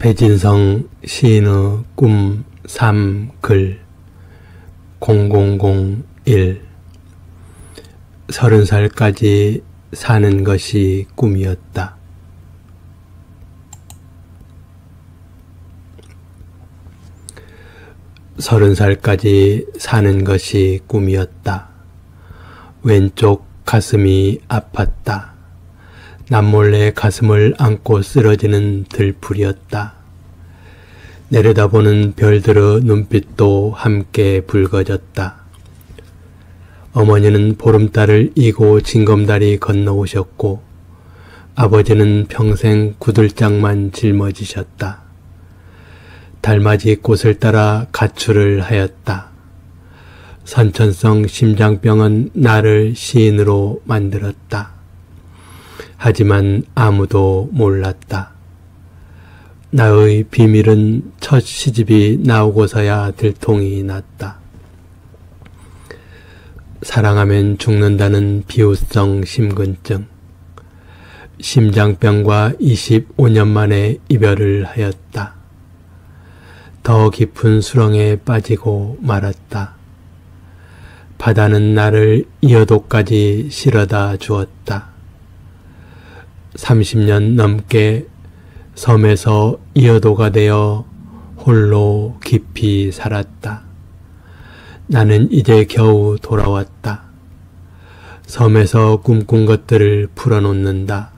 배진성 시인의 꿈 3글 0001 30살까지 사는 것이 꿈이었다. 서른 살까지 사는 것이 꿈이었다. 왼쪽 가슴이 아팠다. 남몰래 가슴을 안고 쓰러지는 들풀이었다. 내려다보는 별들의 눈빛도 함께 붉어졌다. 어머니는 보름달을 이고 징검다리 건너오셨고 아버지는 평생 구들장만 짊어지셨다. 달맞이 꽃을 따라 가출을 하였다. 선천성 심장병은 나를 시인으로 만들었다. 하지만 아무도 몰랐다. 나의 비밀은 첫 시집이 나오고서야 들통이 났다. 사랑하면 죽는다는 비후성 심근증. 심장병과 25년 만에 이별을 하였다. 더 깊은 수렁에 빠지고 말았다. 바다는 나를 이어도까지 실어다 주었다. 30년 넘게 섬에서 이어도가 되어 홀로 깊이 살았다. 나는 이제 겨우 돌아왔다. 섬에서 꿈꾼 것들을 풀어놓는다.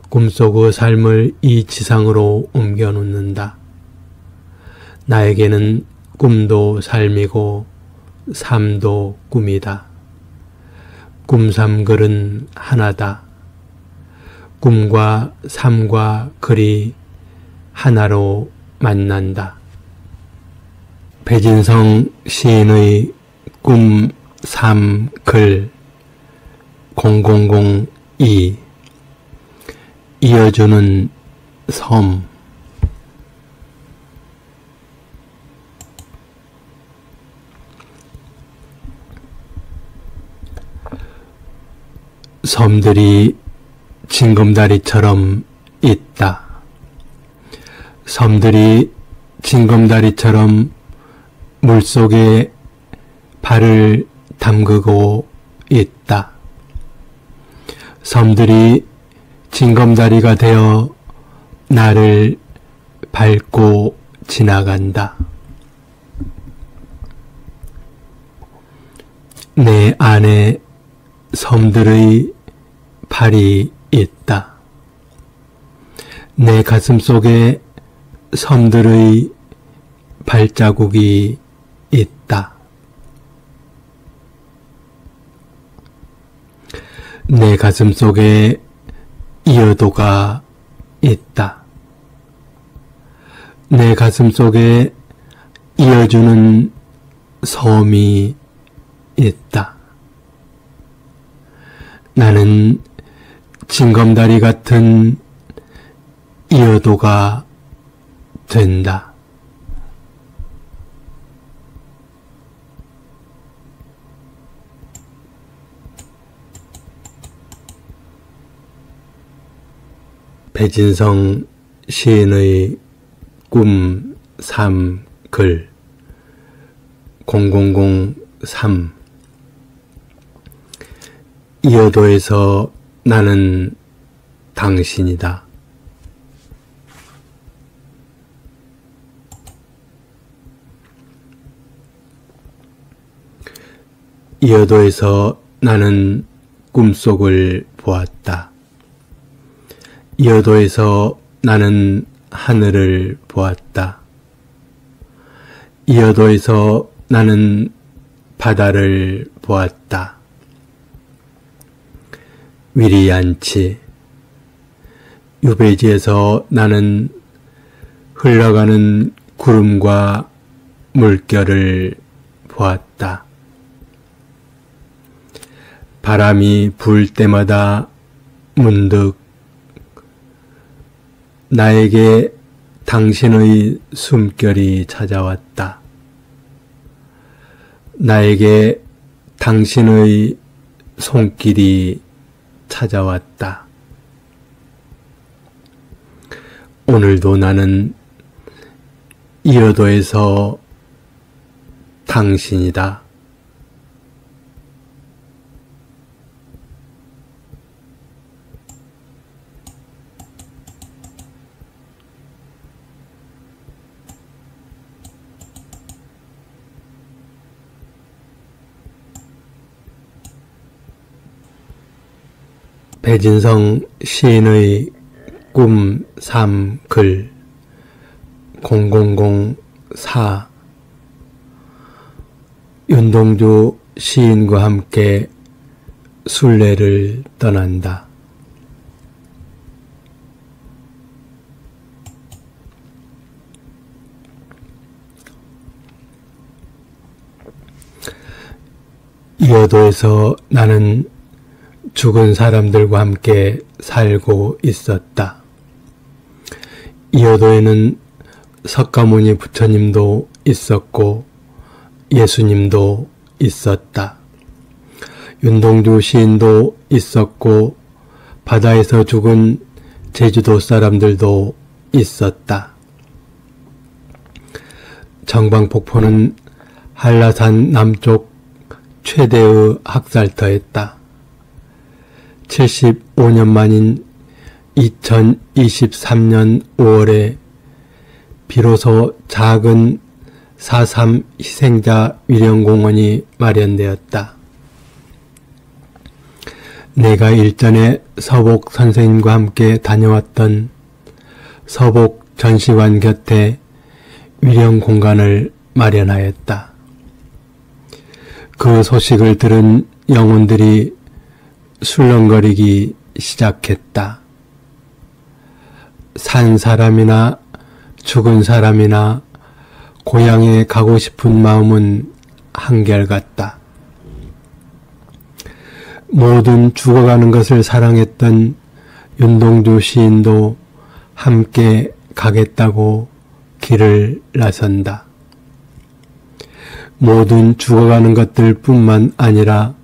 꿈속의 삶을 이 지상으로 옮겨놓는다. 나에게는 꿈도 삶이고 삶도 꿈이다. 꿈삼글은 하나다. 꿈과 삶과 글이 하나로 만난다. 배진성 시인의 꿈, 삶, 글 0002 이어주는 섬. 섬들이 징검다리처럼 있다. 섬들이 징검다리처럼 물속에 발을 담그고 있다. 섬들이 징검다리가 되어 나를 밟고 지나간다. 내 안에 섬들의 발이 있다. 내 가슴 속에 섬들의 발자국이 있다. 내 가슴 속에 이어도가 있다. 내 가슴 속에 이어주는 섬이 있다. 나는 징검다리 같은 이어도가 된다. 배진성 시인의 꿈, 삶, 글 0003 이어도에서 나는 당신이다. 이어도에서 나는 꿈속을 보았다. 이어도에서 나는 하늘을 보았다. 이어도에서 나는 바다를 보았다. 위리안치 유배지에서 나는 흘러가는 구름과 물결을 보았다. 바람이 불 때마다 문득 나에게 당신의 숨결이 찾아왔다. 나에게 당신의 손길이 찾아왔다. 오늘도 나는 이어도에서 당신이다. 배진성 시인의 꿈 3글 0004 윤동주 시인과 함께 순례를 떠난다. 이어도에서 나는 죽은 사람들과 함께 살고 있었다. 이어도에는 석가모니 부처님도 있었고 예수님도 있었다. 윤동주 시인도 있었고 바다에서 죽은 제주도 사람들도 있었다. 정방폭포는 한라산 남쪽 최대의 학살터였다. 75년 만인 2023년 5월에 비로소 작은 4.3 희생자 위령공원이 마련되었다. 내가 일전에 서복 선생님과 함께 다녀왔던 서복 전시관 곁에 위령공간을 마련하였다. 그 소식을 들은 영혼들이 술렁거리기 시작했다. 산 사람이나 죽은 사람이나 고향에 가고 싶은 마음은 한결같다. 모든 죽어가는 것을 사랑했던 윤동주 시인도 함께 가겠다고 길을 나선다. 모든 죽어가는 것들 뿐만 아니라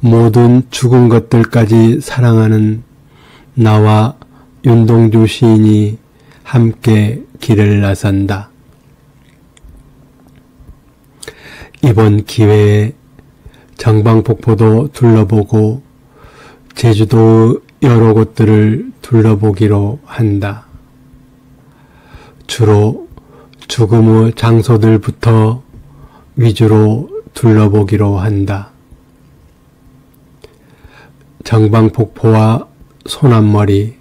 모든 죽은 것들까지 사랑하는 나와 윤동주 시인이 함께 길을 나선다. 이번 기회에 정방폭포도 둘러보고 제주도 여러 곳들을 둘러보기로 한다. 주로 죽음의 장소들부터 위주로 둘러보기로 한다. 정방폭포와 소남머리,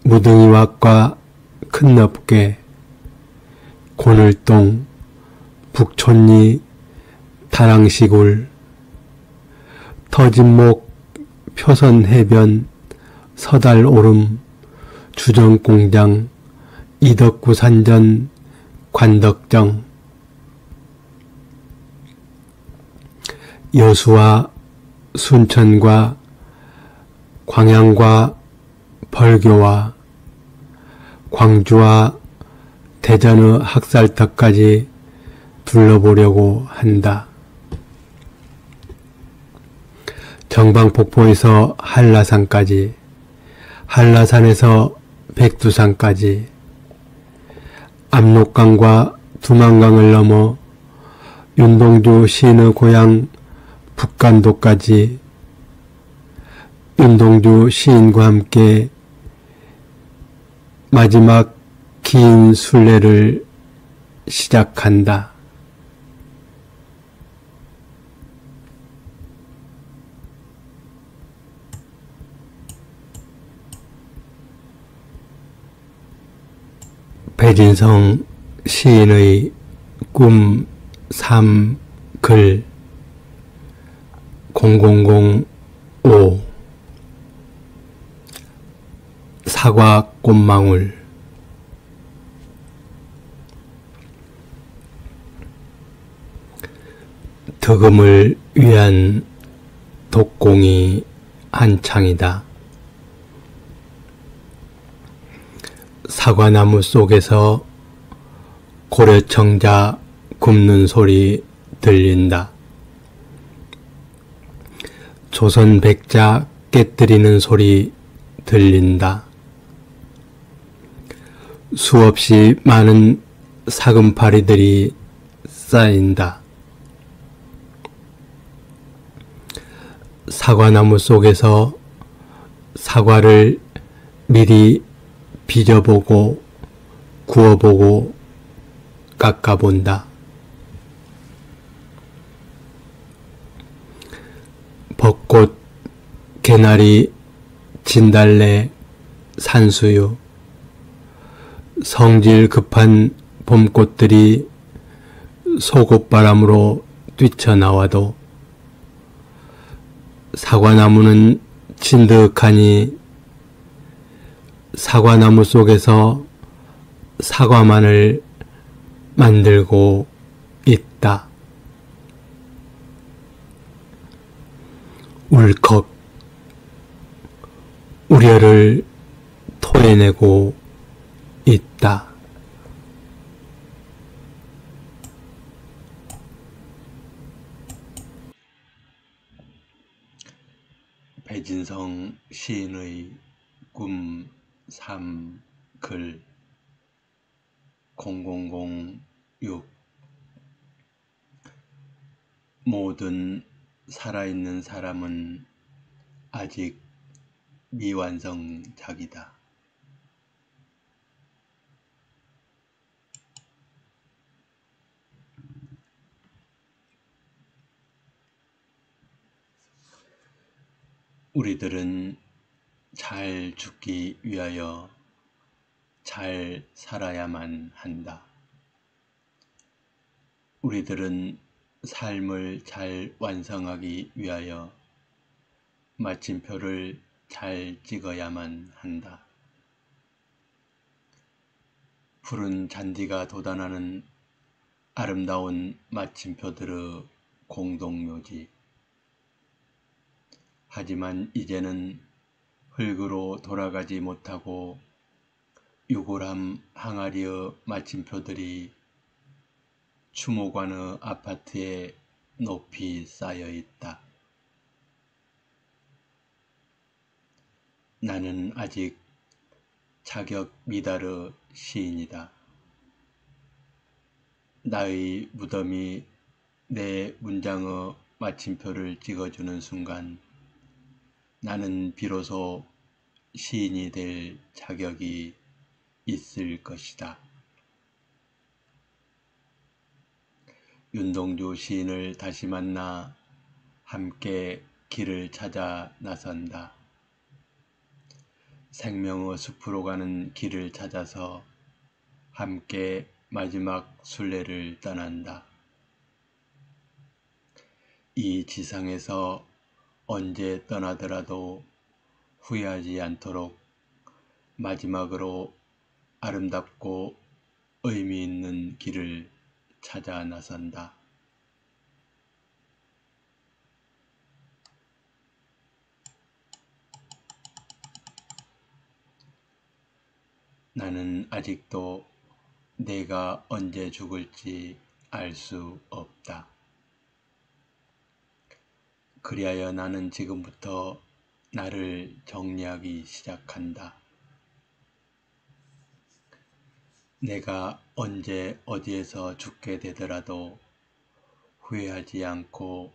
무등이왁과 큰넙괴, 고늘동, 북촌리, 다랑시굴, 터진목, 표선해변, 서달오름, 주정공장, 이덕구산전, 관덕정, 여수와 순천과 광양과 벌교와 광주와 대전의 학살터까지 둘러보려고 한다. 정방폭포에서 한라산까지, 한라산에서 백두산까지, 압록강과 두만강을 넘어 윤동주 시인의 고향 북간도까지 윤동주 시인과 함께 마지막 긴 순례를 시작한다. 배진성 시인의 꿈 3글 0005 사과꽃망울. 덕음을 위한 독공이 한창이다. 사과나무 속에서 고려청자 굽는 소리 들린다. 조선 백자 깨뜨리는 소리 들린다. 수없이 많은 사금파리들이 쌓인다. 사과나무 속에서 사과를 미리 빚어보고 구워보고 깎아본다. 벚꽃, 개나리, 진달래, 산수유, 성질 급한 봄꽃들이 속옷바람으로 뛰쳐나와도 사과나무는 진득하니 사과나무 속에서 사과만을 만들고 있다. 울컥 우려를 토해내고 있다. 배진성 시인의 꿈 3 글 0006 모든 살아있는 사람은 아직 미완성작이다. 우리들은 잘 죽기 위하여 잘 살아야만 한다. 우리들은 삶을 잘 완성하기 위하여 마침표를 잘 찍어야만 한다. 푸른 잔디가 돋아나는 아름다운 마침표들의 공동묘지. 하지만 이제는 흙으로 돌아가지 못하고 유골함 항아리의 마침표들이 추모관의 아파트에 높이 쌓여 있다. 나는 아직 자격 미달의 시인이다. 나의 무덤이 내 문장의 마침표를 찍어주는 순간 나는 비로소 시인이 될 자격이 있을 것이다. 윤동주 시인을 다시 만나 함께 길을 찾아 나선다. 생명의 숲으로 가는 길을 찾아서 함께 마지막 순례를 떠난다. 이 지상에서 언제 떠나더라도 후회하지 않도록 마지막으로 아름답고 의미 있는 길을 찾아 나선다. 나는 아직도 내가 언제 죽을지 알 수 없다. 그리하여 나는 지금부터 나를 정리하기 시작한다. 내가 언제 어디에서 죽게 되더라도 후회하지 않고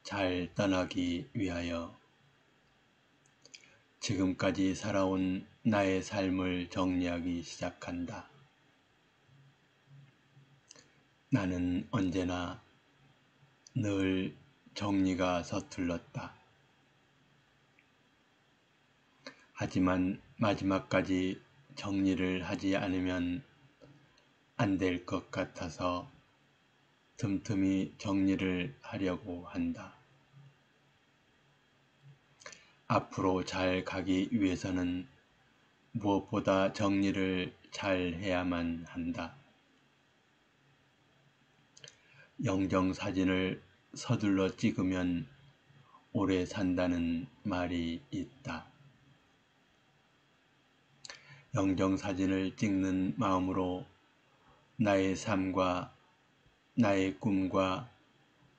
잘 떠나기 위하여 지금까지 살아온 나의 삶을 정리하기 시작한다. 나는 언제나 늘 정리가 서툴렀다. 하지만 마지막까지 정리를 하지 않으면 안 될 것 같아서 틈틈이 정리를 하려고 한다. 앞으로 잘 가기 위해서는 무엇보다 정리를 잘 해야만 한다. 영정사진을 서둘러 찍으면 오래 산다는 말이 있다. 영정사진을 찍는 마음으로 나의 삶과 나의 꿈과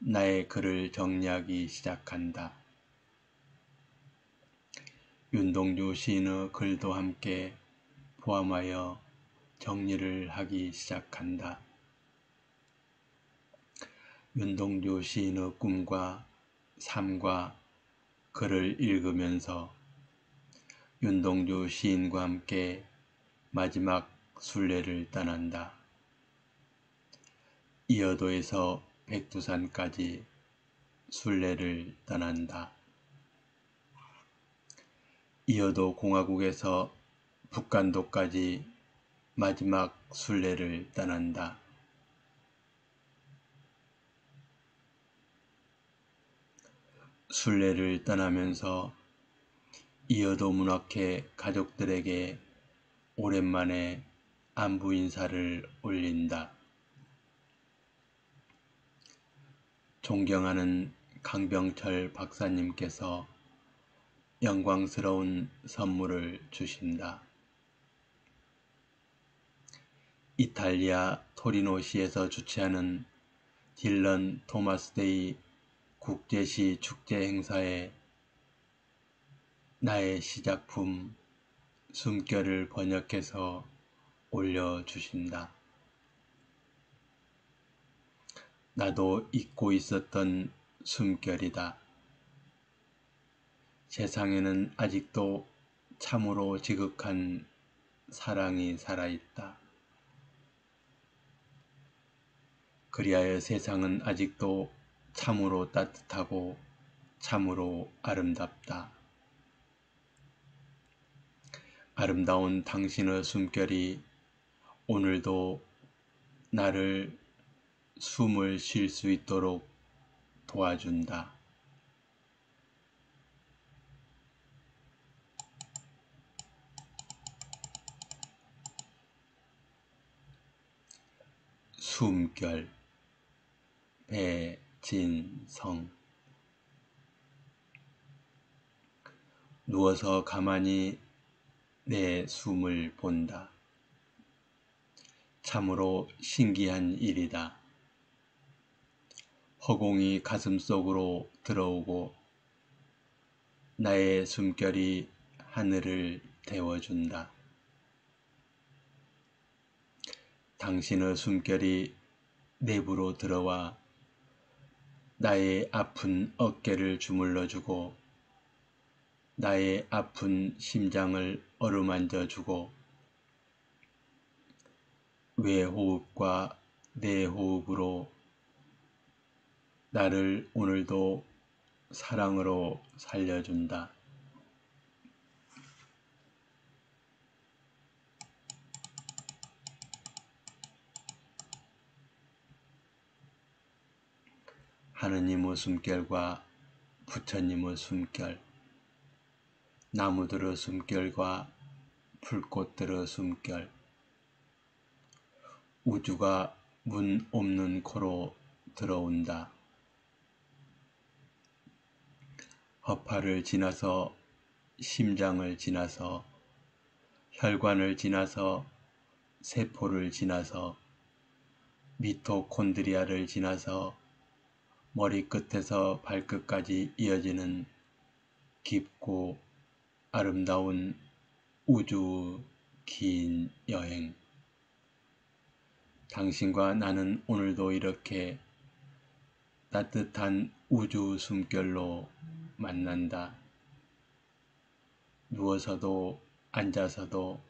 나의 글을 정리하기 시작한다. 윤동주 시인의 글도 함께 포함하여 정리를 하기 시작한다. 윤동주 시인의 꿈과 삶과 글을 읽으면서 윤동주 시인과 함께 마지막 순례를 떠난다. 이어도에서 백두산까지 순례를 떠난다. 이어도 공화국에서 북간도까지 마지막 순례를 떠난다. 순례를 떠나면서 이어도 문학회 가족들에게 오랜만에 안부 인사를 올린다. 존경하는 강병철 박사님께서 영광스러운 선물을 주신다. 이탈리아 토리노시에서 주최하는 딜런 토마스데이 국제시 축제 행사에 나의 시작품 숨결을 번역해서 올려주신다. 나도 잊고 있었던 숨결이다. 세상에는 아직도 참으로 지극한 사랑이 살아있다. 그리하여 세상은 아직도 참으로 따뜻하고 참으로 아름답다. 아름다운 당신의 숨결이 오늘도 나를 숨을 쉴 수 있도록 도와준다. 숨결 배진성. 누워서 가만히 내 숨을 본다. 참으로 신기한 일이다. 허공이 가슴속으로 들어오고 나의 숨결이 하늘을 데워준다. 당신의 숨결이 내부로 들어와 나의 아픈 어깨를 주물러주고 나의 아픈 심장을 어루만져주고 외호흡과 내호흡으로 나를 오늘도 사랑으로 살려준다. 하느님의 숨결과 부처님의 숨결, 나무들의 숨결과 풀꽃들의 숨결, 우주가 문 없는 코로 들어온다. 허파를 지나서 심장을 지나서 혈관을 지나서 세포를 지나서 미토콘드리아를 지나서 머리끝에서 발끝까지 이어지는 깊고 아름다운 우주 긴 여행. 당신과 나는 오늘도 이렇게 따뜻한 우주 숨결로 만난다. 누워서도 앉아서도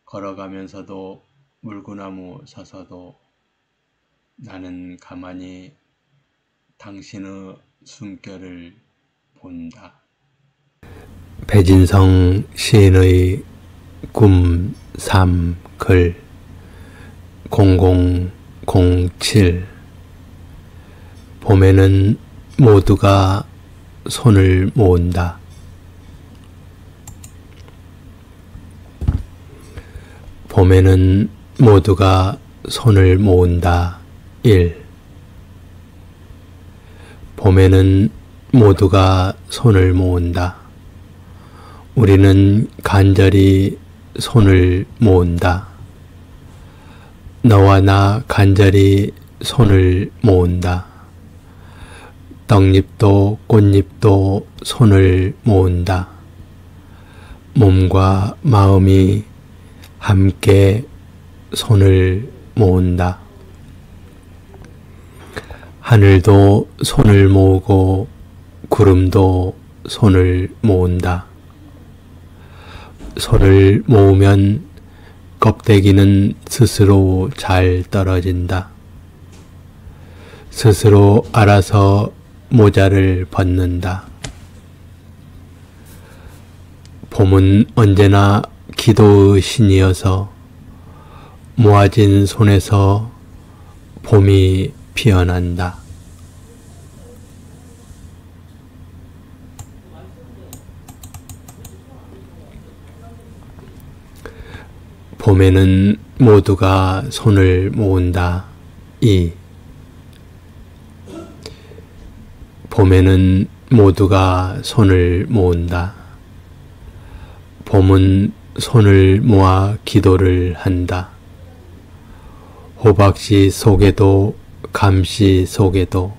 걸어가면서도 물구나무 서서도 나는 가만히 당신의 숨결을 본다. 배진성 시인의 꿈, 삶, 글 0007. 봄에는 모두가 손을 모은다. 봄에는 모두가 손을 모은다. 1. 봄에는 모두가 손을 모은다. 우리는 간절히 손을 모은다. 너와 나 간절히 손을 모은다. 떡잎도 꽃잎도 손을 모은다. 몸과 마음이 함께 손을 모은다. 하늘도 손을 모으고 구름도 손을 모은다. 손을 모으면 껍데기는 스스로 잘 떨어진다. 스스로 알아서 모자를 벗는다. 봄은 언제나 기도의 신이어서 모아진 손에서 봄이 피어난다. 봄에는 모두가 손을 모은다. 봄에는 모두가 손을 모은다. 봄은 손을 모아 기도를 한다. 호박씨 속에도 감씨 속에도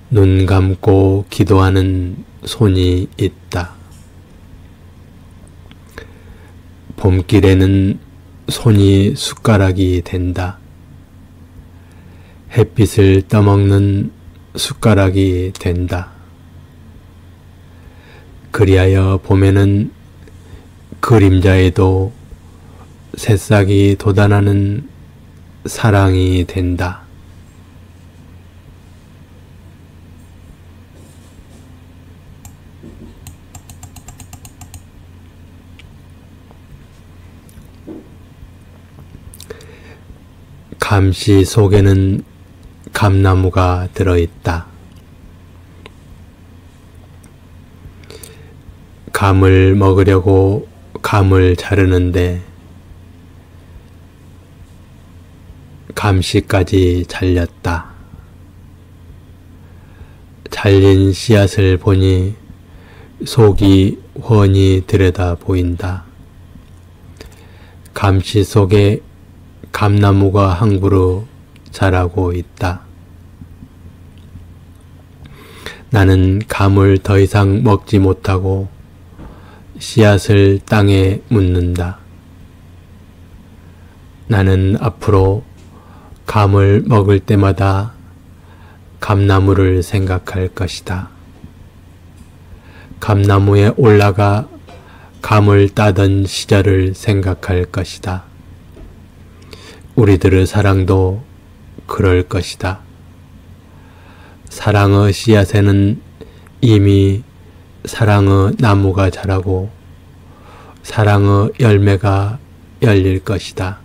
눈 감고 기도하는 손이 있다. 봄길에는 손이 숟가락이 된다. 햇빛을 떠먹는 숟가락이 된다. 그리하여 봄에는 그림자에도 새싹이 돋아나는 사랑이 된다. 감씨 속에는 감나무가 들어있다. 감을 먹으려고 감을 자르는데 감씨까지 잘렸다. 잘린 씨앗을 보니 속이 훤히 들여다 보인다. 감씨 속에 감나무가 한 그루 자라고 있다. 나는 감을 더 이상 먹지 못하고 씨앗을 땅에 묻는다. 나는 앞으로 감을 먹을 때마다 감나무를 생각할 것이다. 감나무에 올라가 감을 따던 시절을 생각할 것이다. 우리들의 사랑도 그럴 것이다. 사랑의 씨앗에는 이미 사랑의 나무가 자라고 사랑의 열매가 열릴 것이다.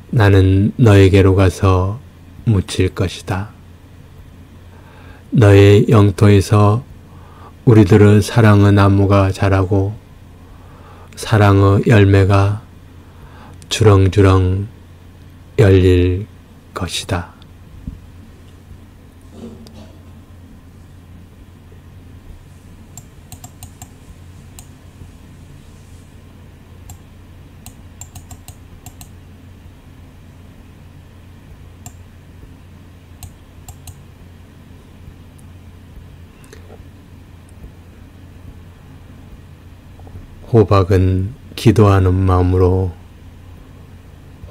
나는 너에게로 가서 묻힐 것이다. 너의 영토에서 우리들의 사랑의 나무가 자라고 사랑의 열매가 주렁주렁 열릴 것이다. 호박은 기도하는 마음으로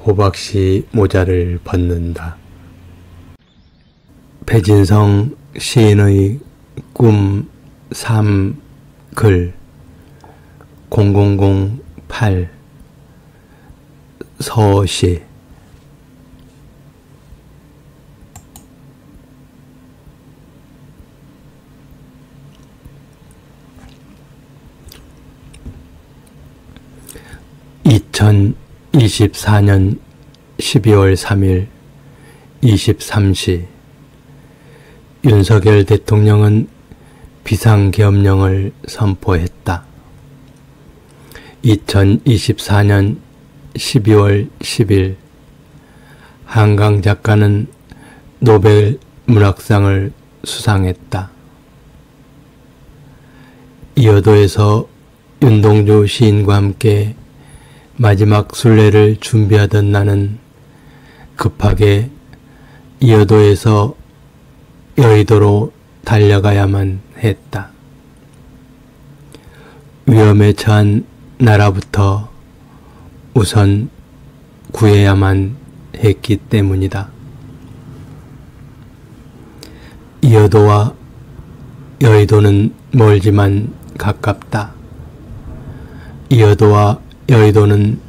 호박씨 모자를 벗는다. 배진성 시인의 꿈 3글 0008 서시 2024년 12월 3일 23시 윤석열 대통령은 비상계엄령을 선포했다. 2024년 12월 10일 한강 작가는 노벨 문학상을 수상했다. 이어도에서 윤동주 시인과 함께 마지막 순례를 준비하던 나는 급하게 이어도에서 여의도로 달려가야만 했다. 위험에 처한 나라부터 우선 구해야만 했기 때문이다. 이어도와 여의도는 멀지만 가깝다. 이어도와 여의도는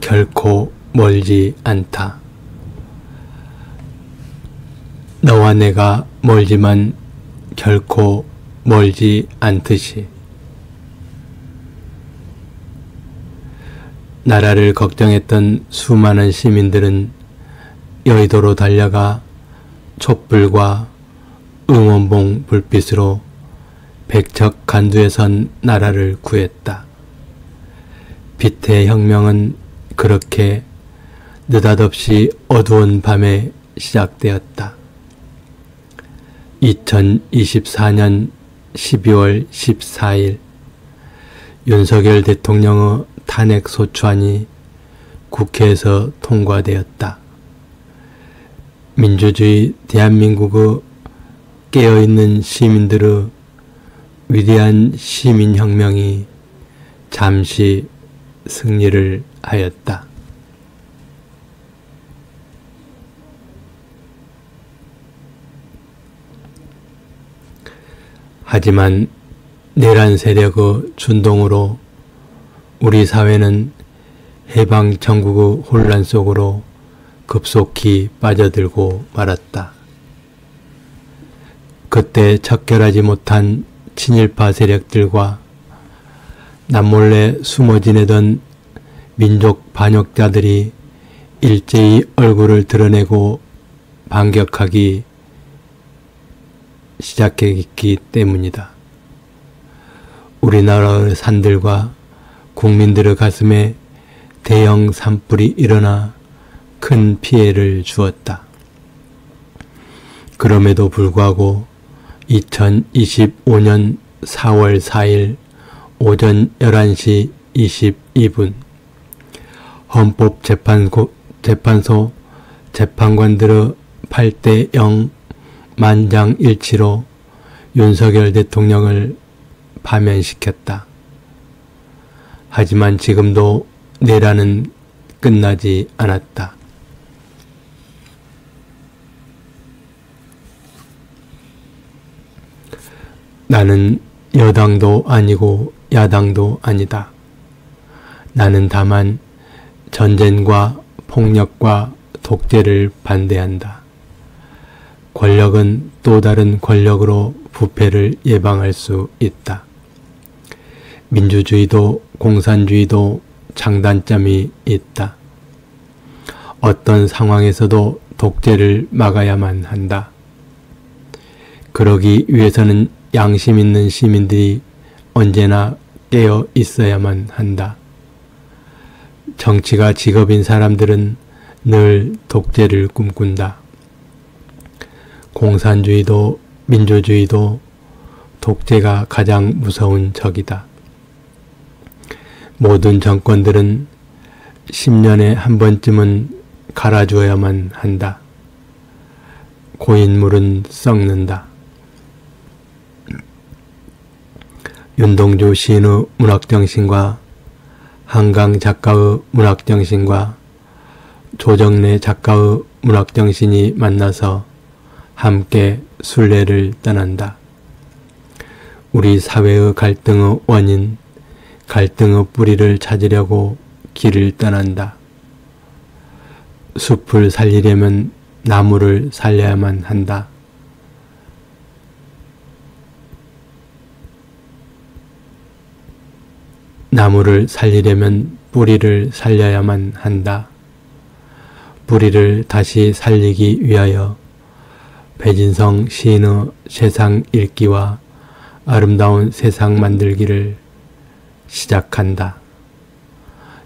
결코 멀지 않다. 너와 내가 멀지만 결코 멀지 않듯이 나라를 걱정했던 수많은 시민들은 여의도로 달려가 촛불과 응원봉 불빛으로 백척 간두에 선 나라를 구했다. 빛의 혁명은 그렇게 느닷없이 어두운 밤에 시작되었다. 2024년 12월 14일 윤석열 대통령의 탄핵소추안이 국회에서 통과되었다. 민주주의 대한민국의 깨어있는 시민들의 위대한 시민혁명이 잠시 승리를 하였다. 하지만 내란 세력의 준동으로 우리 사회는 해방 전국의 혼란 속으로 급속히 빠져들고 말았다. 그때 척결하지 못한 친일파 세력들과 남몰래 숨어 지내던 민족 반역자들이 일제히 얼굴을 드러내고 반격하기 시작했기 때문이다. 우리나라의 산들과 국민들의 가슴에 대형 산불이 일어나 큰 피해를 주었다. 그럼에도 불구하고 2025년 4월 4일 오전 11시 22분 헌법재판소 재판관들의 8대0 만장일치로 윤석열 대통령을 파면시켰다. 하지만 지금도 내란은 끝나지 않았다. 나는 여당도 아니고 야당도 아니다. 나는 다만 전쟁과 폭력과 독재를 반대한다. 권력은 또 다른 권력으로 부패를 예방할 수 있다. 민주주의도 공산주의도 장단점이 있다. 어떤 상황에서도 독재를 막아야만 한다. 그러기 위해서는 양심 있는 시민들이 언제나 깨어 있어야만 한다. 정치가 직업인 사람들은 늘 독재를 꿈꾼다. 공산주의도 민주주의도 독재가 가장 무서운 적이다. 모든 정권들은 10년에 한 번쯤은 갈아주어야만 한다. 고인물은 썩는다. 윤동주 시인의 문학정신과 한강 작가의 문학정신과 조정래 작가의 문학정신이 만나서 함께 순례를 떠난다. 우리 사회의 갈등의 원인, 갈등의 뿌리를 찾으려고 길을 떠난다. 숲을 살리려면 나무를 살려야만 한다. 나무를 살리려면 뿌리를 살려야만 한다. 뿌리를 다시 살리기 위하여 배진성 시인의 세상 읽기와 아름다운 세상 만들기를 시작한다.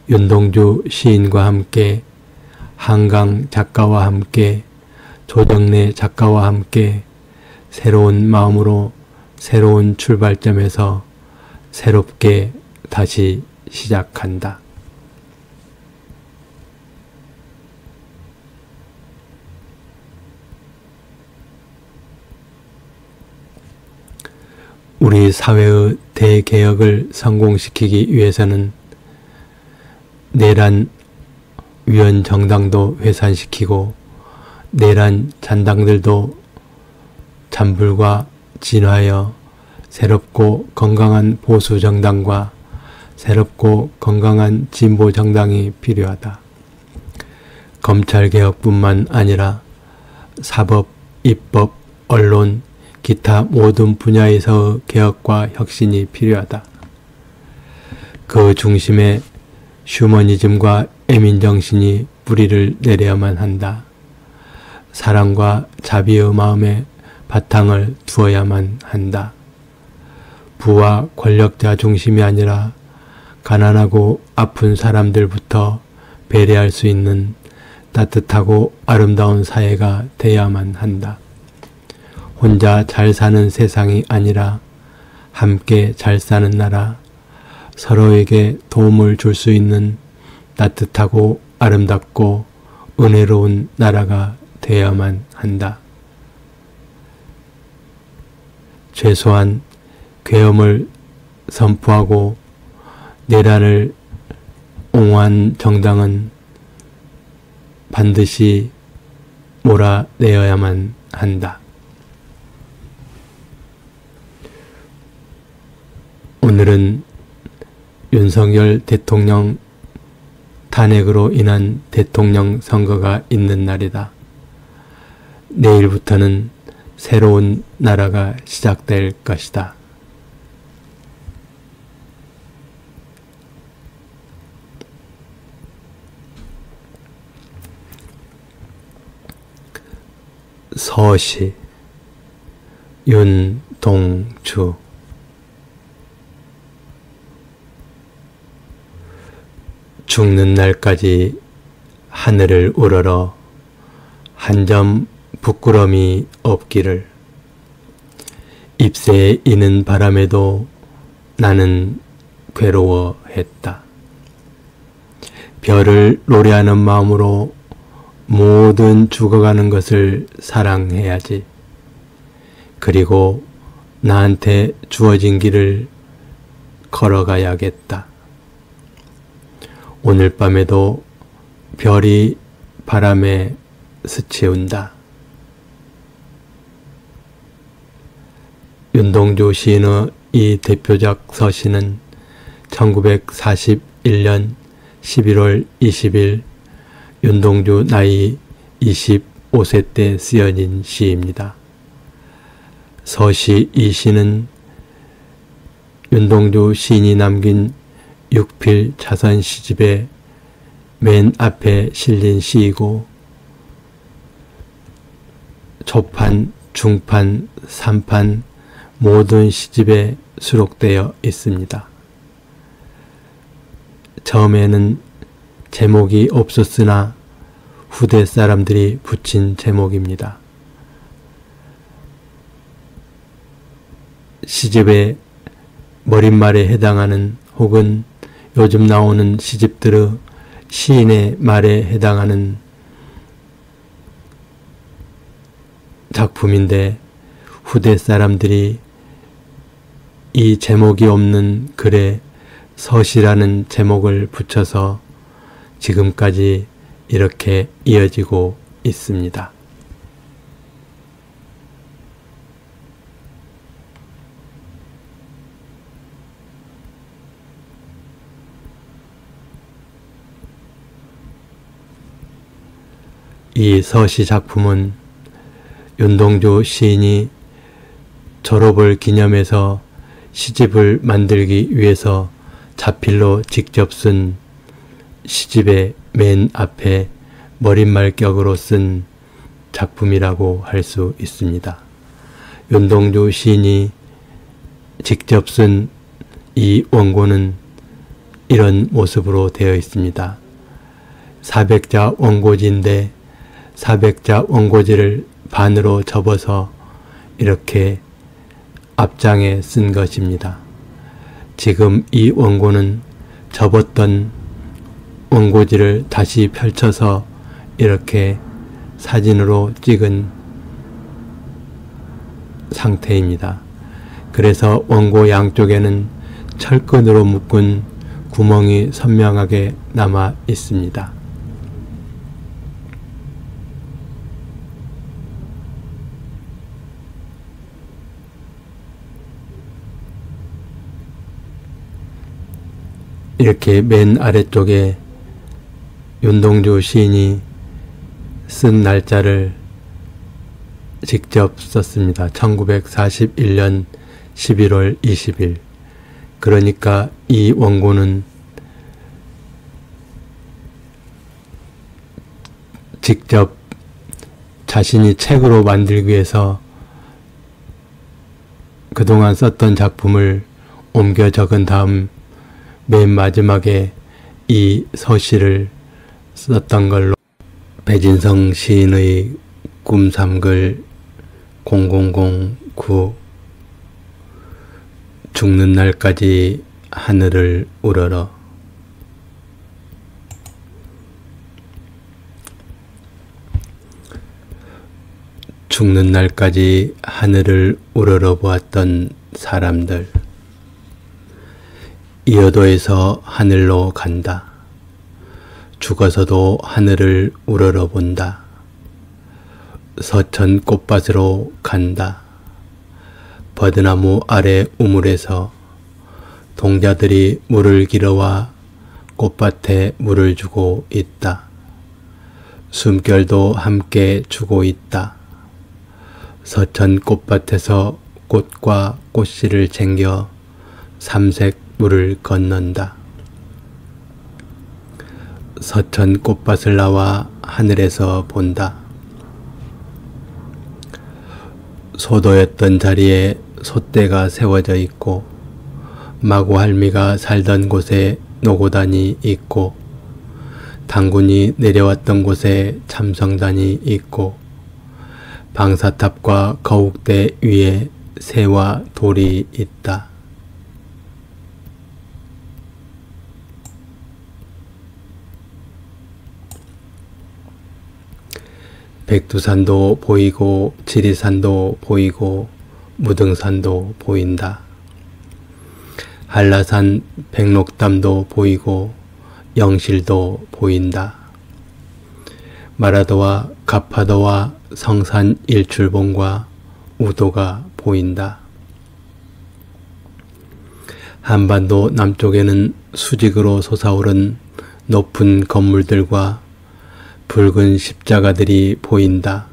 윤동주 시인과 함께 한강 작가와 함께 조정래 작가와 함께 새로운 마음으로 새로운 출발점에서 새롭게 다시 시작한다. 우리 사회의 대개혁을 성공시키기 위해서는 내란 위원 정당도 해산시키고 내란 잔당들도 잔불과 진화하여 새롭고 건강한 보수 정당과 새롭고 건강한 진보 정당이 필요하다. 검찰개혁뿐만 아니라 사법, 입법, 언론, 기타 모든 분야에서의 개혁과 혁신이 필요하다. 그 중심에 휴머니즘과 애민정신이 뿌리를 내려야만 한다. 사랑과 자비의 마음에 바탕을 두어야만 한다. 부와 권력자 중심이 아니라 가난하고 아픈 사람들부터 배려할 수 있는 따뜻하고 아름다운 사회가 되어야만 한다. 혼자 잘 사는 세상이 아니라 함께 잘 사는 나라, 서로에게 도움을 줄 수 있는 따뜻하고 아름답고 은혜로운 나라가 되어야만 한다. 최소한 계엄을 선포하고 내란을 옹호한 정당은 반드시 몰아내어야만 한다. 오늘은 윤석열 대통령 탄핵으로 인한 대통령 선거가 있는 날이다. 내일부터는 새로운 나라가 시작될 것이다. 서시 윤동주. 죽는 날까지 하늘을 우러러 한 점 부끄럼이 없기를. 잎새에 이는 바람에도 나는 괴로워했다. 별을 노래하는 마음으로 모든 죽어가는 것을 사랑해야지. 그리고 나한테 주어진 길을 걸어가야겠다. 오늘 밤에도 별이 바람에 스치운다. 윤동주 시인의 이 대표작 서시는 1941년 11월 20일 윤동주 나이 25세 때 쓰여진 시입니다. 서시 이 시는 윤동주 시인이 남긴 6필 자선 시집의 맨 앞에 실린 시이고 초판, 중판, 3판 모든 시집에 수록되어 있습니다. 처음에는 제목이 없었으나 후대 사람들이 붙인 제목입니다. 시집의 머릿말에 해당하는 혹은 요즘 나오는 시집들의 시인의 말에 해당하는 작품인데 후대 사람들이 이 제목이 없는 글에 서시라는 제목을 붙여서 지금까지 이렇게 이어지고 있습니다. 이 서시 작품은 윤동주 시인이 졸업을 기념해서 시집을 만들기 위해서 자필로 직접 쓴 시집의 맨 앞에 머릿말격으로 쓴 작품이라고 할 수 있습니다. 윤동주 시인이 직접 쓴 이 원고는 이런 모습으로 되어 있습니다. 400자 원고지인데 400자 원고지를 반으로 접어서 이렇게 앞장에 쓴 것입니다. 지금 이 원고는 접었던 원고지를 다시 펼쳐서 이렇게 사진으로 찍은 상태입니다. 그래서 원고 양쪽에는 철근으로 묶은 구멍이 선명하게 남아 있습니다. 이렇게 맨 아래쪽에 윤동주 시인이 쓴 날짜를 직접 썼습니다. 1941년 11월 20일. 그러니까 이 원고는 직접 자신이 책으로 만들기 위해서 그동안 썼던 작품을 옮겨 적은 다음 맨 마지막에 이 서시를 썼던 걸로 배진성 시인의 꿈삼글 0009 죽는 날까지 하늘을 우러러. 죽는 날까지 하늘을 우러러 보았던 사람들. 이어도에서 하늘로 간다. 죽어서도 하늘을 우러러 본다. 서천 꽃밭으로 간다. 버드나무 아래 우물에서 동자들이 물을 길어와 꽃밭에 물을 주고 있다. 숨결도 함께 주고 있다. 서천 꽃밭에서 꽃과 꽃씨를 챙겨 삼색 물을 건넌다. 서천 꽃밭을 나와 하늘에서 본다. 소도였던 자리에 솥대가 세워져 있고 마구할미가 살던 곳에 노고단이 있고 당군이 내려왔던 곳에 참성단이 있고 방사탑과 거욱대 위에 새와 돌이 있다. 백두산도 보이고 지리산도 보이고 무등산도 보인다. 한라산 백록담도 보이고 영실도 보인다. 마라도와 가파도와 성산 일출봉과 우도가 보인다. 한반도 남쪽에는 수직으로 솟아오른 높은 건물들과 붉은 십자가들이 보인다.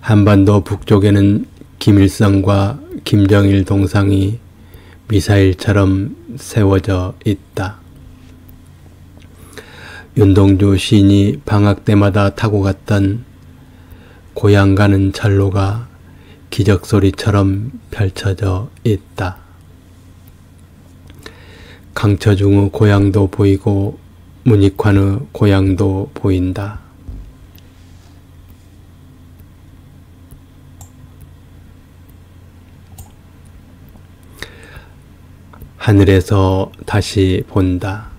한반도 북쪽에는 김일성과 김정일 동상이 미사일처럼 세워져 있다. 윤동주 시인이 방학 때마다 타고 갔던 고향 가는 철로가 기적소리처럼 펼쳐져 있다. 강처중의 고향도 보이고 문익환의 고향도 보인다. 하늘에서 다시 본다.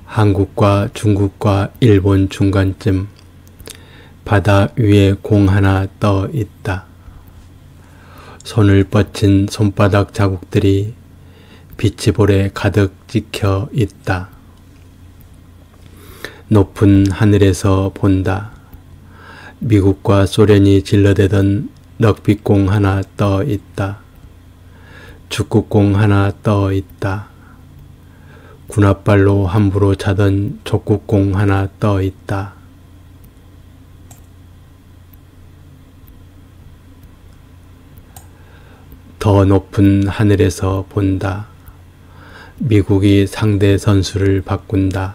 한국과 중국과 일본 중간쯤 바다 위에 공 하나 떠 있다. 손을 뻗친 손바닥 자국들이 비치볼에 가득 찍혀 있다. 높은 하늘에서 본다. 미국과 소련이 질러대던 럭비공 하나 떠 있다. 축구공 하나 떠 있다. 군홧발로 함부로 차던 족구공 하나 떠 있다. 더 높은 하늘에서 본다. 미국이 상대 선수를 바꾼다.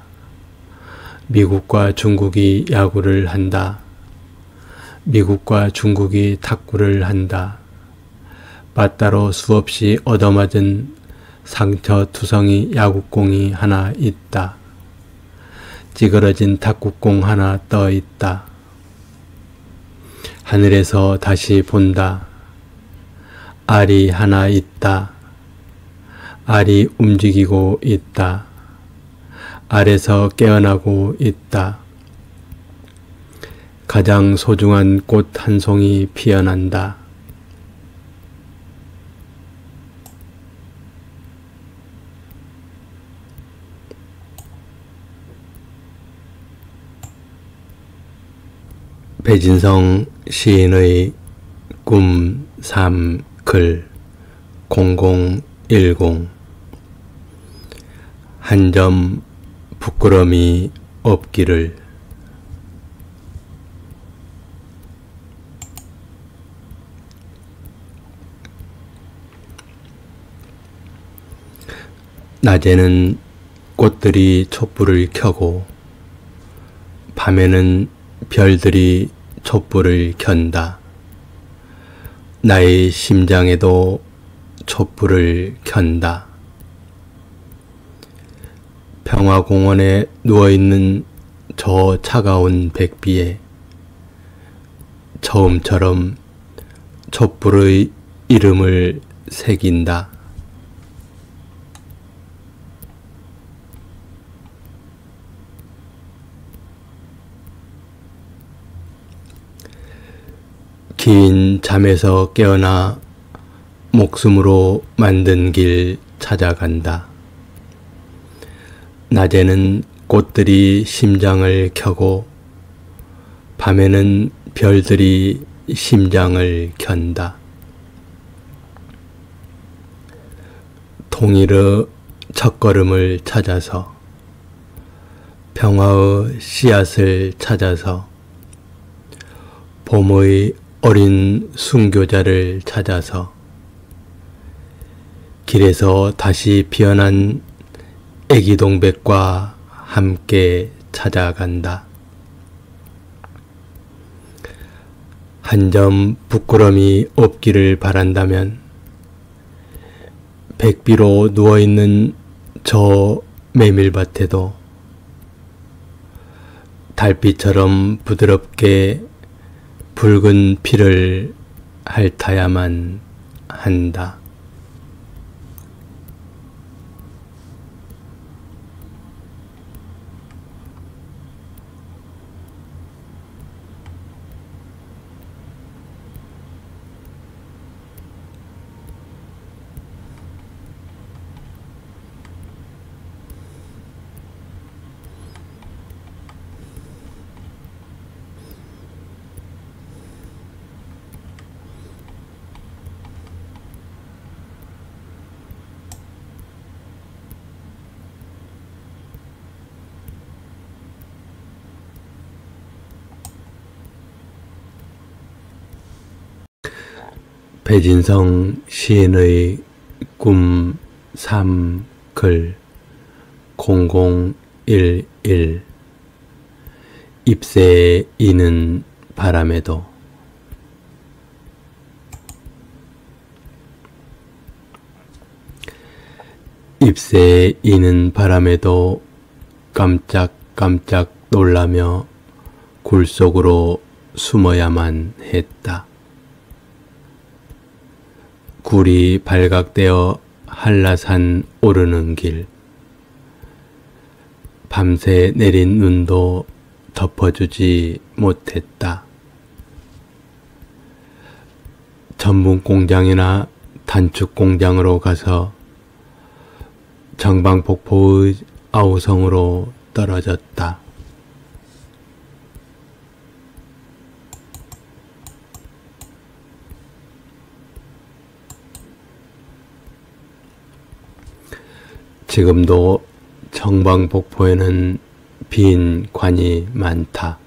미국과 중국이 야구를 한다. 미국과 중국이 탁구를 한다. 빠따로 수없이 얻어맞은 상처투성이 야구공이 하나 있다. 찌그러진 탁구공 하나 떠 있다. 하늘에서 다시 본다. 알이 하나 있다. 알이 움직이고 있다. 알에서 깨어나고 있다. 가장 소중한 꽃 한 송이 피어난다. 배진성 시인의 꿈 3 글 0010 한 점 부끄럼이 없기를. 낮에는 꽃들이 촛불을 켜고 밤에는 별들이 촛불을 켠다. 나의 심장에도 촛불을 켠다. 평화공원에 누워있는 저 차가운 백비에 처음처럼 촛불의 이름을 새긴다. 긴 잠에서 깨어나 목숨으로 만든 길 찾아간다. 낮에는 꽃들이 심장을 켜고 밤에는 별들이 심장을 켠다. 통일의 첫걸음을 찾아서 평화의 씨앗을 찾아서 봄의 어린 순교자를 찾아서 길에서 다시 피어난 애기 동백과 함께 찾아간다. 한 점 부끄럼이 없기를 바란다면 백비로 누워있는 저 메밀밭에도 달빛처럼 부드럽게 붉은 피를 핥아야만 한다. 배진성 시인의 꿈 3 글 0011 잎새에 이는 바람에도. 잎새에 이는 바람에도 깜짝깜짝 놀라며 굴 속으로 숨어야만 했다. 굴이 발각되어 한라산 오르는 길. 밤새 내린 눈도 덮어주지 못했다. 전분 공장이나 단축 공장으로 가서 정방폭포의 아우성으로 떨어졌다. 지금도 정방폭포에는 빈 관이 많다.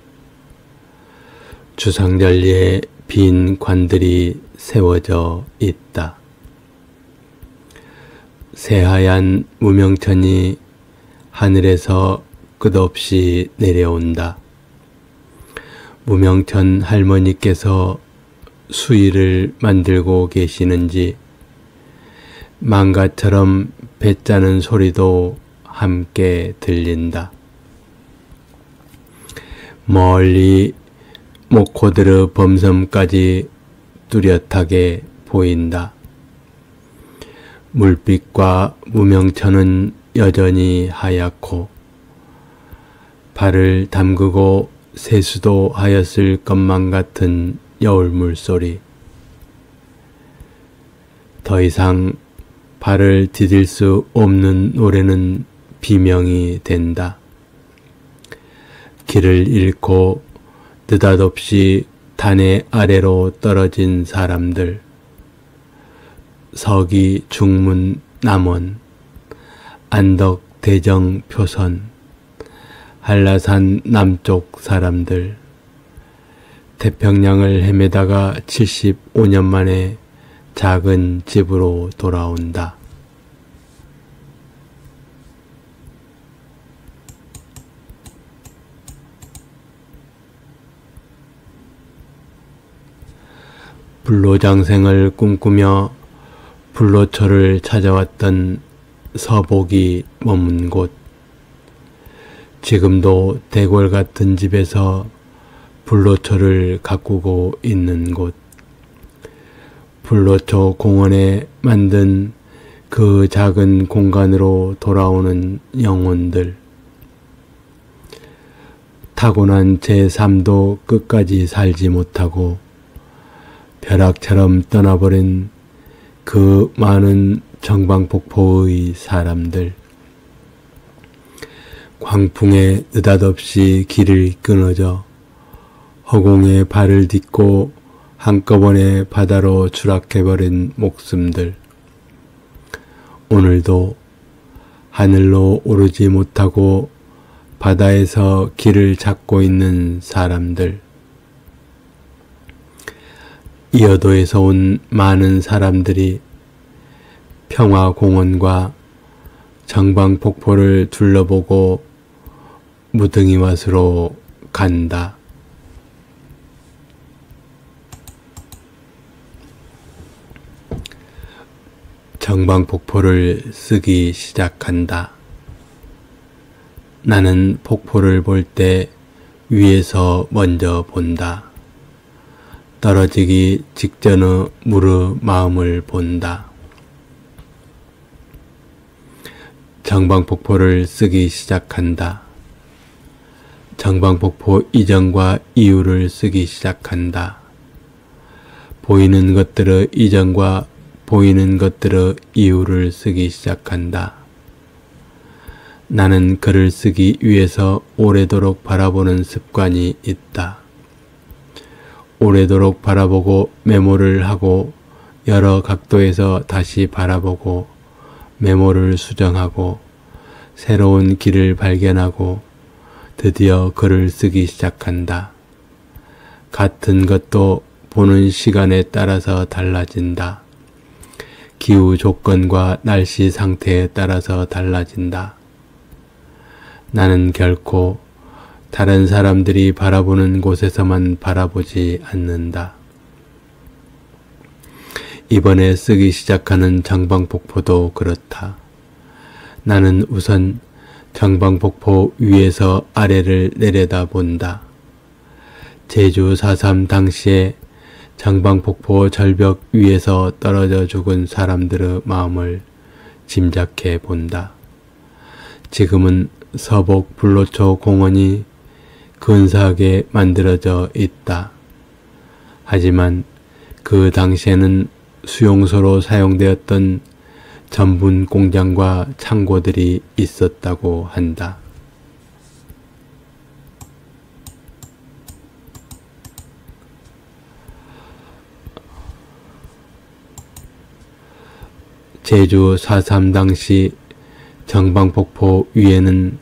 주상절리에 빈 관들이 세워져 있다. 새하얀 무명천이 하늘에서 끝없이 내려온다. 무명천 할머니께서 수의를 만들고 계시는지 망가처럼 배 짜는 소리도 함께 들린다. 멀리 모코드르 범섬까지 뚜렷하게 보인다. 물빛과 무명천은 여전히 하얗고 발을 담그고 세수도 하였을 것만 같은 여울 물소리. 더 이상 발을 디딜 수 없는 노래는 비명이 된다. 길을 잃고 느닷없이 단의 아래로 떨어진 사람들, 서기, 중문, 남원, 안덕, 대정, 표선, 한라산 남쪽 사람들, 태평양을 헤매다가 75년 만에 작은 집으로 돌아온다. 불로장생을 꿈꾸며 불로초를 찾아왔던 서복이 머문 곳, 지금도 대궐 같은 집에서 불로초를 가꾸고 있는 곳, 불로초 공원에 만든 그 작은 공간으로 돌아오는 영혼들, 타고난 제3도 끝까지 살지 못하고 벼락처럼 떠나버린 그 많은 정방폭포의 사람들, 광풍에 느닷없이 길을 끊어져 허공에 발을 딛고 한꺼번에 바다로 추락해버린 목숨들, 오늘도 하늘로 오르지 못하고 바다에서 길을 찾고 있는 사람들, 이어도에서 온 많은 사람들이 평화공원과 정방폭포를 둘러보고 무등이와수로 간다. 정방폭포를 쓰기 시작한다. 나는 폭포를 볼 때 위에서 먼저 본다. 떨어지기 직전의 물의 마음을 본다. 정방폭포를 쓰기 시작한다. 정방폭포 이전과 이후를 쓰기 시작한다. 보이는 것들의 이전과 보이는 것들의 이후를 쓰기 시작한다. 나는 글을 쓰기 위해서 오래도록 바라보는 습관이 있다. 오래도록 바라보고 메모를 하고 여러 각도에서 다시 바라보고 메모를 수정하고 새로운 길을 발견하고 드디어 글을 쓰기 시작한다. 같은 것도 보는 시간에 따라서 달라진다. 기후 조건과 날씨 상태에 따라서 달라진다. 나는 결코 다른 사람들이 바라보는 곳에서만 바라보지 않는다. 이번에 쓰기 시작하는 정방폭포도 그렇다. 나는 우선 정방폭포 위에서 아래를 내려다본다. 제주 4.3 당시에 정방폭포 절벽 위에서 떨어져 죽은 사람들의 마음을 짐작해 본다. 지금은 서복 불로초 공원이 근사하게 만들어져 있다. 하지만 그 당시에는 수용소로 사용되었던 전분 공장과 창고들이 있었다고 한다. 제주 4.3 당시 정방폭포 위에는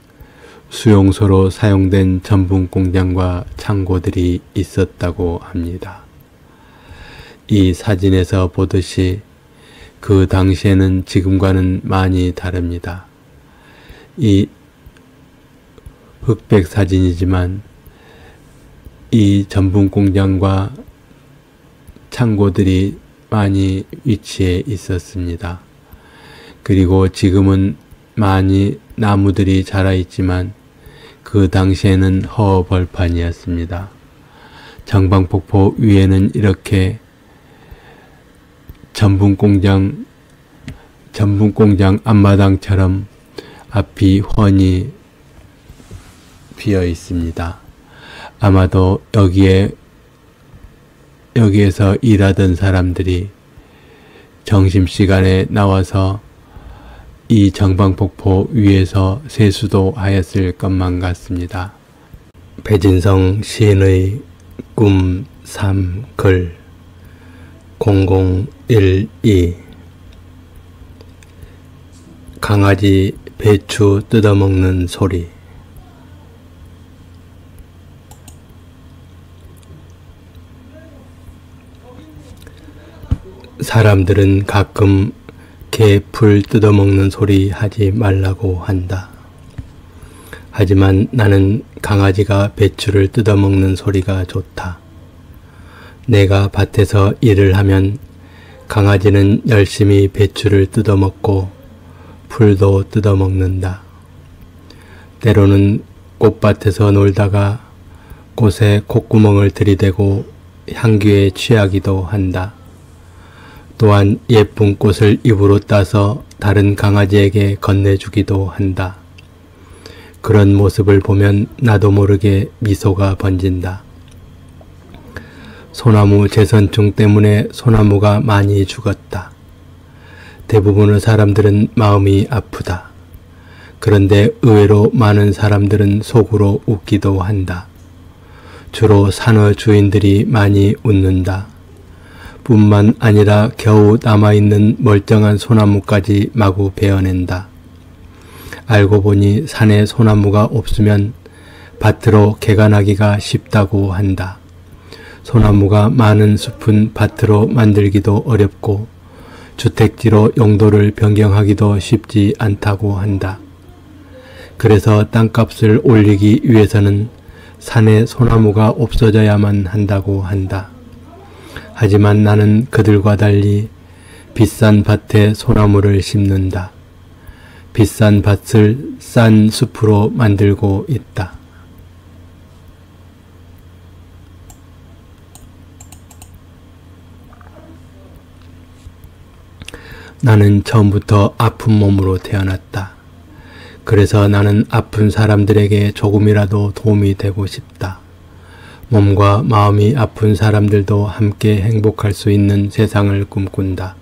수용소로 사용된 전분 공장과 창고들이 있었다고 합니다. 이 사진에서 보듯이 그 당시에는 지금과는 많이 다릅니다. 이 흑백 사진이지만 이 전분 공장과 창고들이 많이 위치해 있었습니다. 그리고 지금은 많이 나무들이 자라 있지만 그 당시에는 허벌판이었습니다. 정방폭포 위에는 이렇게 전분공장 앞마당처럼 앞이 훤히 비어 있습니다. 아마도 여기에서 일하던 사람들이 점심시간에 나와서 이 정방폭포 위에서 세수도 하였을 것만 같습니다. 배진성 시인의 꿈 3 글 0012 강아지 배추 뜯어먹는 소리. 사람들은 가끔 개 풀 뜯어먹는 소리 하지 말라고 한다. 하지만 나는 강아지가 배추를 뜯어먹는 소리가 좋다. 내가 밭에서 일을 하면 강아지는 열심히 배추를 뜯어먹고 풀도 뜯어먹는다. 때로는 꽃밭에서 놀다가 꽃에 콧구멍을 들이대고 향기에 취하기도 한다. 또한 예쁜 꽃을 입으로 따서 다른 강아지에게 건네주기도 한다. 그런 모습을 보면 나도 모르게 미소가 번진다. 소나무 재선충 때문에 소나무가 많이 죽었다. 대부분의 사람들은 마음이 아프다. 그런데 의외로 많은 사람들은 속으로 웃기도 한다. 주로 산허 주인들이 많이 웃는다. 뿐만 아니라 겨우 남아있는 멀쩡한 소나무까지 마구 베어낸다. 알고 보니 산에 소나무가 없으면 밭으로 개가 나기가 쉽다고 한다. 소나무가 많은 숲은 밭으로 만들기도 어렵고 주택지로 용도를 변경하기도 쉽지 않다고 한다. 그래서 땅값을 올리기 위해서는 산에 소나무가 없어져야만 한다고 한다. 하지만 나는 그들과 달리 비싼 밭에 소나무를 심는다. 비싼 밭을 싼 숲으로 만들고 있다. 나는 처음부터 아픈 몸으로 태어났다. 그래서 나는 아픈 사람들에게 조금이라도 도움이 되고 싶다. 몸과 마음이 아픈 사람들도 함께 행복할 수 있는 세상을 꿈꾼다.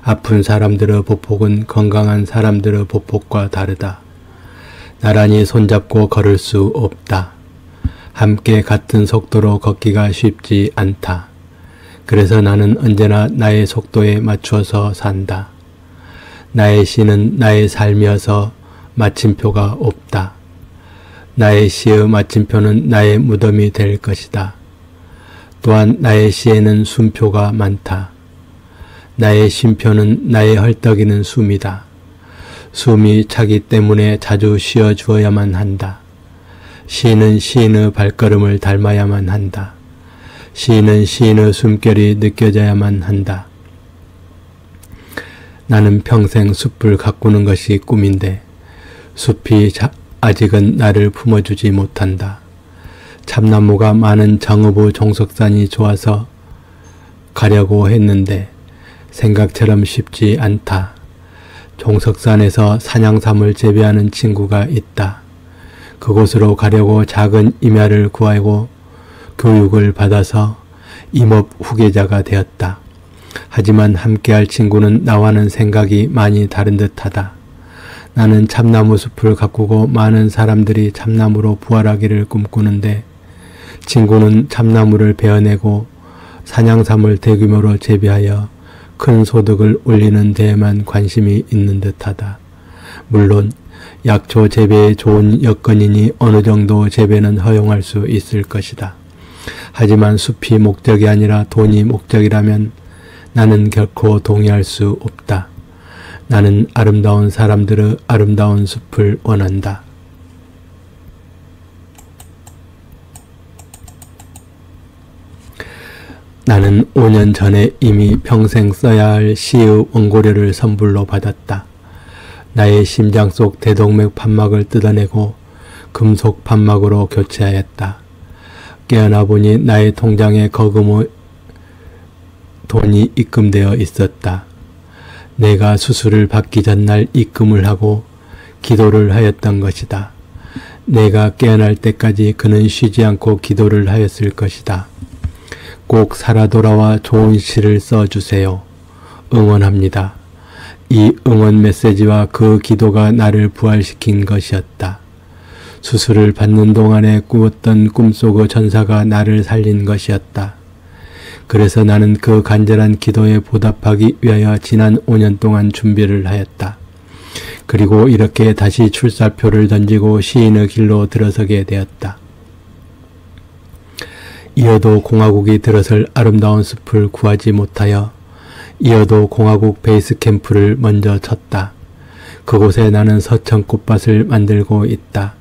아픈 사람들의 보폭은 건강한 사람들의 보폭과 다르다. 나란히 손잡고 걸을 수 없다. 함께 같은 속도로 걷기가 쉽지 않다. 그래서 나는 언제나 나의 속도에 맞추어서 산다. 나의 시는 나의 삶이어서 마침표가 없다. 나의 시의 마침표는 나의 무덤이 될 것이다. 또한 나의 시에는 숨표가 많다. 나의 쉼표는 나의 헐떡이는 숨이다. 숨이 차기 때문에 자주 쉬어 주어야만 한다. 시인은 시인의 발걸음을 닮아야만 한다. 시인은 시인의 숨결이 느껴져야만 한다. 나는 평생 숲을 가꾸는 것이 꿈인데 숲이 아직은 나를 품어주지 못한다. 참나무가 많은 정읍의 종석산이 좋아서 가려고 했는데 생각처럼 쉽지 않다. 종석산에서 산양삼을 재배하는 친구가 있다. 그곳으로 가려고 작은 임야를 구하고 교육을 받아서 임업 후계자가 되었다. 하지만 함께할 친구는 나와는 생각이 많이 다른 듯하다. 나는 참나무 숲을 가꾸고 많은 사람들이 참나무로 부활하기를 꿈꾸는데 친구는 참나무를 베어내고 산양삼을 대규모로 재배하여 큰 소득을 올리는 데에만 관심이 있는 듯하다. 물론 약초 재배에 좋은 여건이니 어느 정도 재배는 허용할 수 있을 것이다. 하지만 숲이 목적이 아니라 돈이 목적이라면 나는 결코 동의할 수 없다. 나는 아름다운 사람들의 아름다운 숲을 원한다. 나는 5년 전에 이미 평생 써야 할 시의 원고료를 선불로 받았다. 나의 심장 속 대동맥 판막을 뜯어내고 금속 판막으로 교체하였다. 깨어나 보니 나의 통장에 거금의 돈이 입금되어 있었다. 내가 수술을 받기 전날 입금을 하고 기도를 하였던 것이다. 내가 깨어날 때까지 그는 쉬지 않고 기도를 하였을 것이다. 꼭 살아 돌아와 좋은 시를 써주세요. 응원합니다. 이 응원 메시지와 그 기도가 나를 부활시킨 것이었다. 수술을 받는 동안에 꾸었던 꿈속의 전사가 나를 살린 것이었다. 그래서 나는 그 간절한 기도에 보답하기 위하여 지난 5년 동안 준비를 하였다. 그리고 이렇게 다시 출사표를 던지고 시인의 길로 들어서게 되었다. 이어도 공화국이 들어설 아름다운 숲을 구하지 못하여 이어도 공화국 베이스 캠프를 먼저 쳤다. 그곳에 나는 서천 꽃밭을 만들고 있다.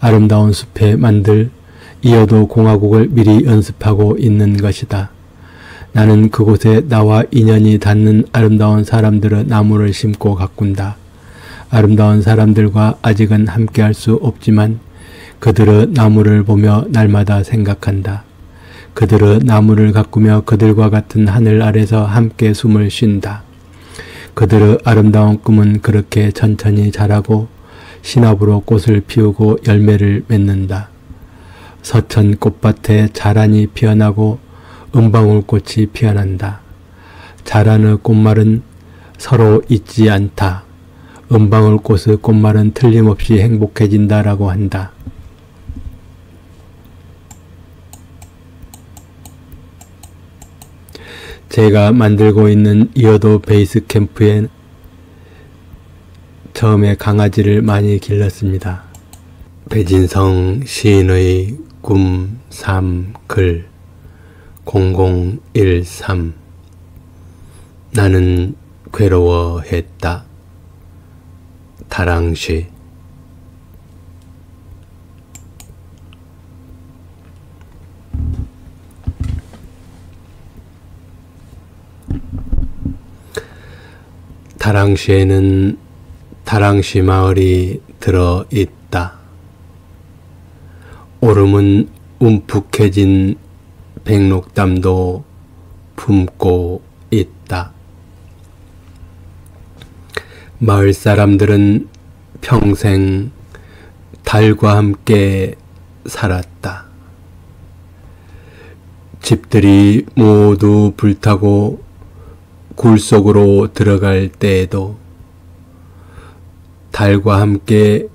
아름다운 숲에 만들 이어도 공화국을 미리 연습하고 있는 것이다. 나는 그곳에 나와 인연이 닿는 아름다운 사람들의 나무를 심고 가꾼다. 아름다운 사람들과 아직은 함께할 수 없지만 그들의 나무를 보며 날마다 생각한다. 그들의 나무를 가꾸며 그들과 같은 하늘 아래서 함께 숨을 쉰다. 그들의 아름다운 꿈은 그렇게 천천히 자라고 신압으로 꽃을 피우고 열매를 맺는다. 서천 꽃밭에 자란이 피어나고 은방울꽃이 피어난다. 자란의 꽃말은 서로 잊지 않다. 은방울꽃의 꽃말은 틀림없이 행복해진다라고 한다. 제가 만들고 있는 이어도 베이스 캠프엔 처음에 강아지를 많이 길렀습니다. 배진성 시인의 꿈, 삶, 글 0013 나는 괴로워했다. 다랑시 다랑시에는 다랑시 마을이 들어있다. 오름은 움푹해진 백록담도 품고 있다. 마을 사람들은 평생 달과 함께 살았다. 집들이 모두 불타고 굴 속으로 들어갈 때에도 달과 함께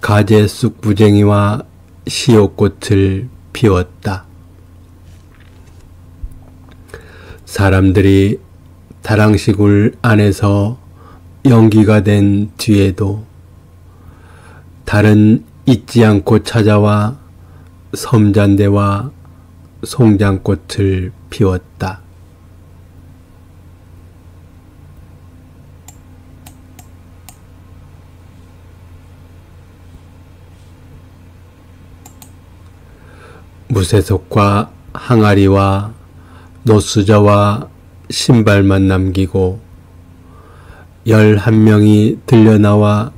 가재 쑥부쟁이와 시옷꽃을 피웠다. 사람들이 다랑시굴 안에서 연기가 된 뒤에도 달은 잊지 않고 찾아와 섬잔대와 송장꽃을 피웠다. 무쇠석과 항아리와 노수저와 신발만 남기고 11명이 들려나와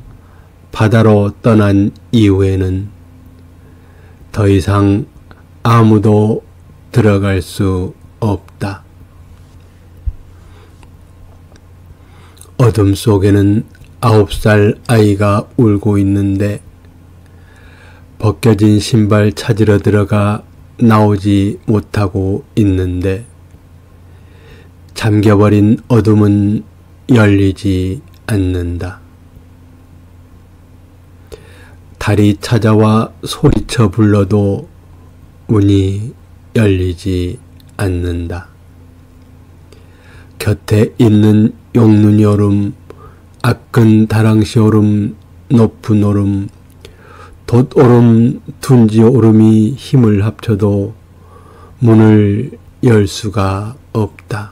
바다로 떠난 이후에는 더 이상 아무도 들어갈 수 없다. 어둠 속에는 9살 아이가 울고 있는데 벗겨진 신발 찾으러 들어가 나오지 못하고 있는데 잠겨버린 어둠은 열리지 않는다. 달이 찾아와 소리쳐 불러도 문이 열리지 않는다. 곁에 있는 용눈이 오름, 악근 다랑시 오름, 높은 오름, 돛오름, 둔지오름이 힘을 합쳐도 문을 열 수가 없다.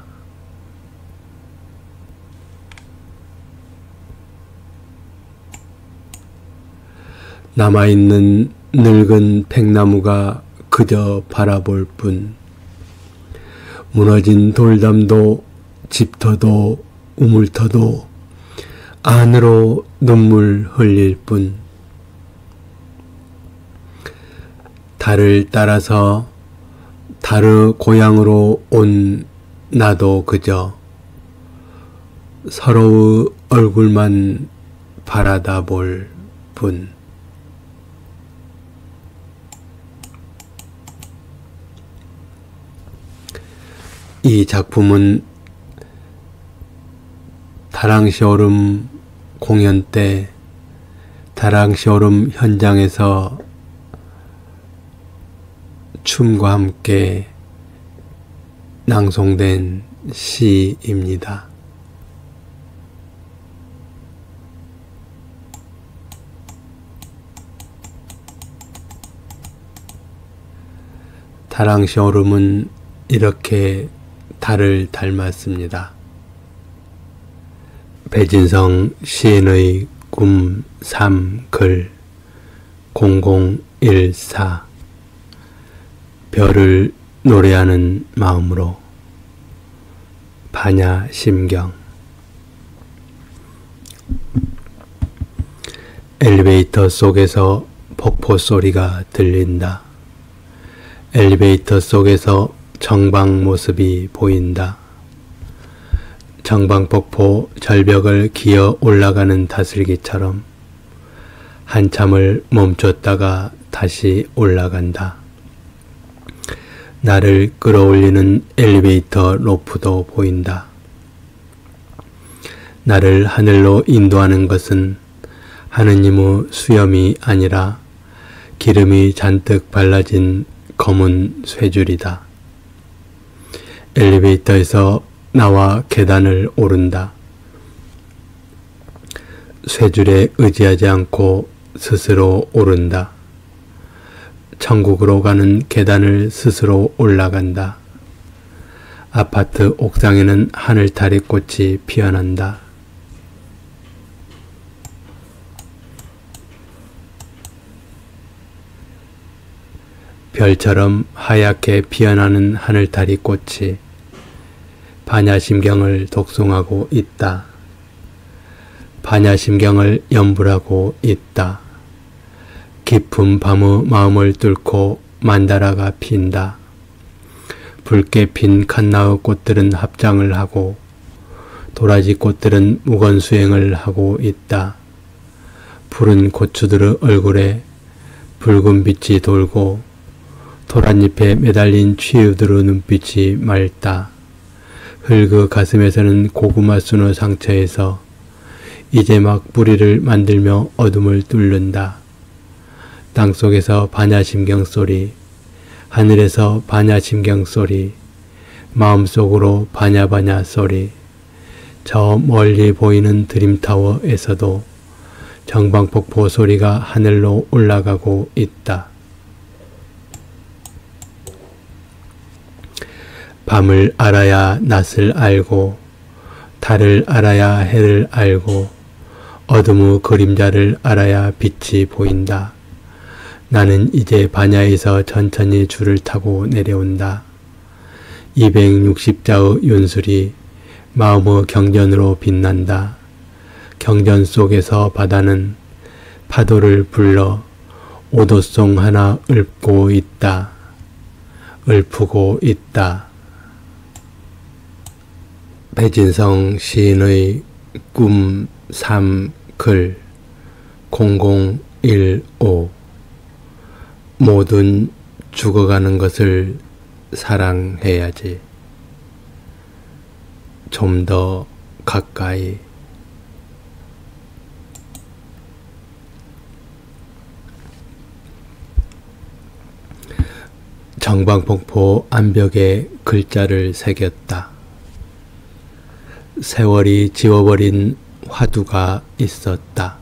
남아있는 늙은 팽나무가 그저 바라볼 뿐, 무너진 돌담도 집터도 우물터도 안으로 눈물 흘릴 뿐, 달을 따라서 달의 고향으로 온 나도 그저 서로의 얼굴만 바라다 볼 뿐. 이 작품은 다랑시 오름 공연 때 다랑쇼룸 현장에서 춤과 함께 낭송된 시입니다. 다랑쇼룸은 이렇게 달을 닮았습니다. 배진성 시인의 꿈 3글 0014 별을 노래하는 마음으로 반야심경. 엘리베이터 속에서 폭포 소리가 들린다. 엘리베이터 속에서 정방 모습이 보인다. 정방폭포 절벽을 기어 올라가는 다슬기처럼 한참을 멈췄다가 다시 올라간다. 나를 끌어올리는 엘리베이터 로프도 보인다. 나를 하늘로 인도하는 것은 하느님의 수염이 아니라 기름이 잔뜩 발라진 검은 쇠줄이다. 엘리베이터에서 나와 계단을 오른다. 쇠줄에 의지하지 않고 스스로 오른다. 천국으로 가는 계단을 스스로 올라간다. 아파트 옥상에는 하늘타리 꽃이 피어난다. 별처럼 하얗게 피어나는 하늘타리 꽃이 반야심경을 독송하고 있다. 반야심경을 연불하고 있다. 깊은 밤의 마음을 뚫고 만다라가 핀다. 붉게 핀 칸나의 꽃들은 합장을 하고 도라지 꽃들은 무건수행을 하고 있다. 푸른 고추들의 얼굴에 붉은 빛이 돌고 도란잎에 매달린 취우들의 눈빛이 맑다. 흙의 가슴에서는 고구마 순의 상처에서 이제 막 뿌리를 만들며 어둠을 뚫는다. 땅속에서 반야심경 소리, 하늘에서 반야심경 소리, 마음속으로 반야반야 소리, 저 멀리 보이는 드림타워에서도 정방폭포 소리가 하늘로 올라가고 있다. 밤을 알아야 낮을 알고 달을 알아야 해를 알고 어둠의 그림자를 알아야 빛이 보인다. 나는 이제 반야에서 천천히 줄을 타고 내려온다. 260자의 윤술이 마음의 경전으로 빛난다. 경전 속에서 바다는 파도를 불러 오도송 하나 읊고 있다. 읊고 있다. 배진성 시인의 꿈 3글 0015 모든 죽어가는 것을 사랑해야지. 좀 더 가까이. 정방폭포 암벽에 글자를 새겼다. 세월이 지워버린 화두가 있었다.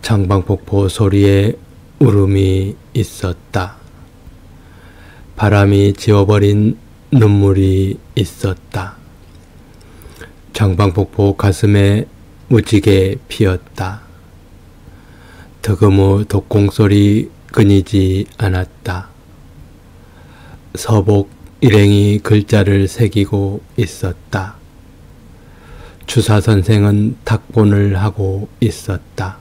정방폭포 소리에 울음이 있었다. 바람이 지워버린 눈물이 있었다. 정방폭포 가슴에 무지개 피었다. 득음의 독공소리 끊이지 않았다. 서복 일행이 글자를 새기고 있었다. 주사선생은 탁본을 하고 있었다.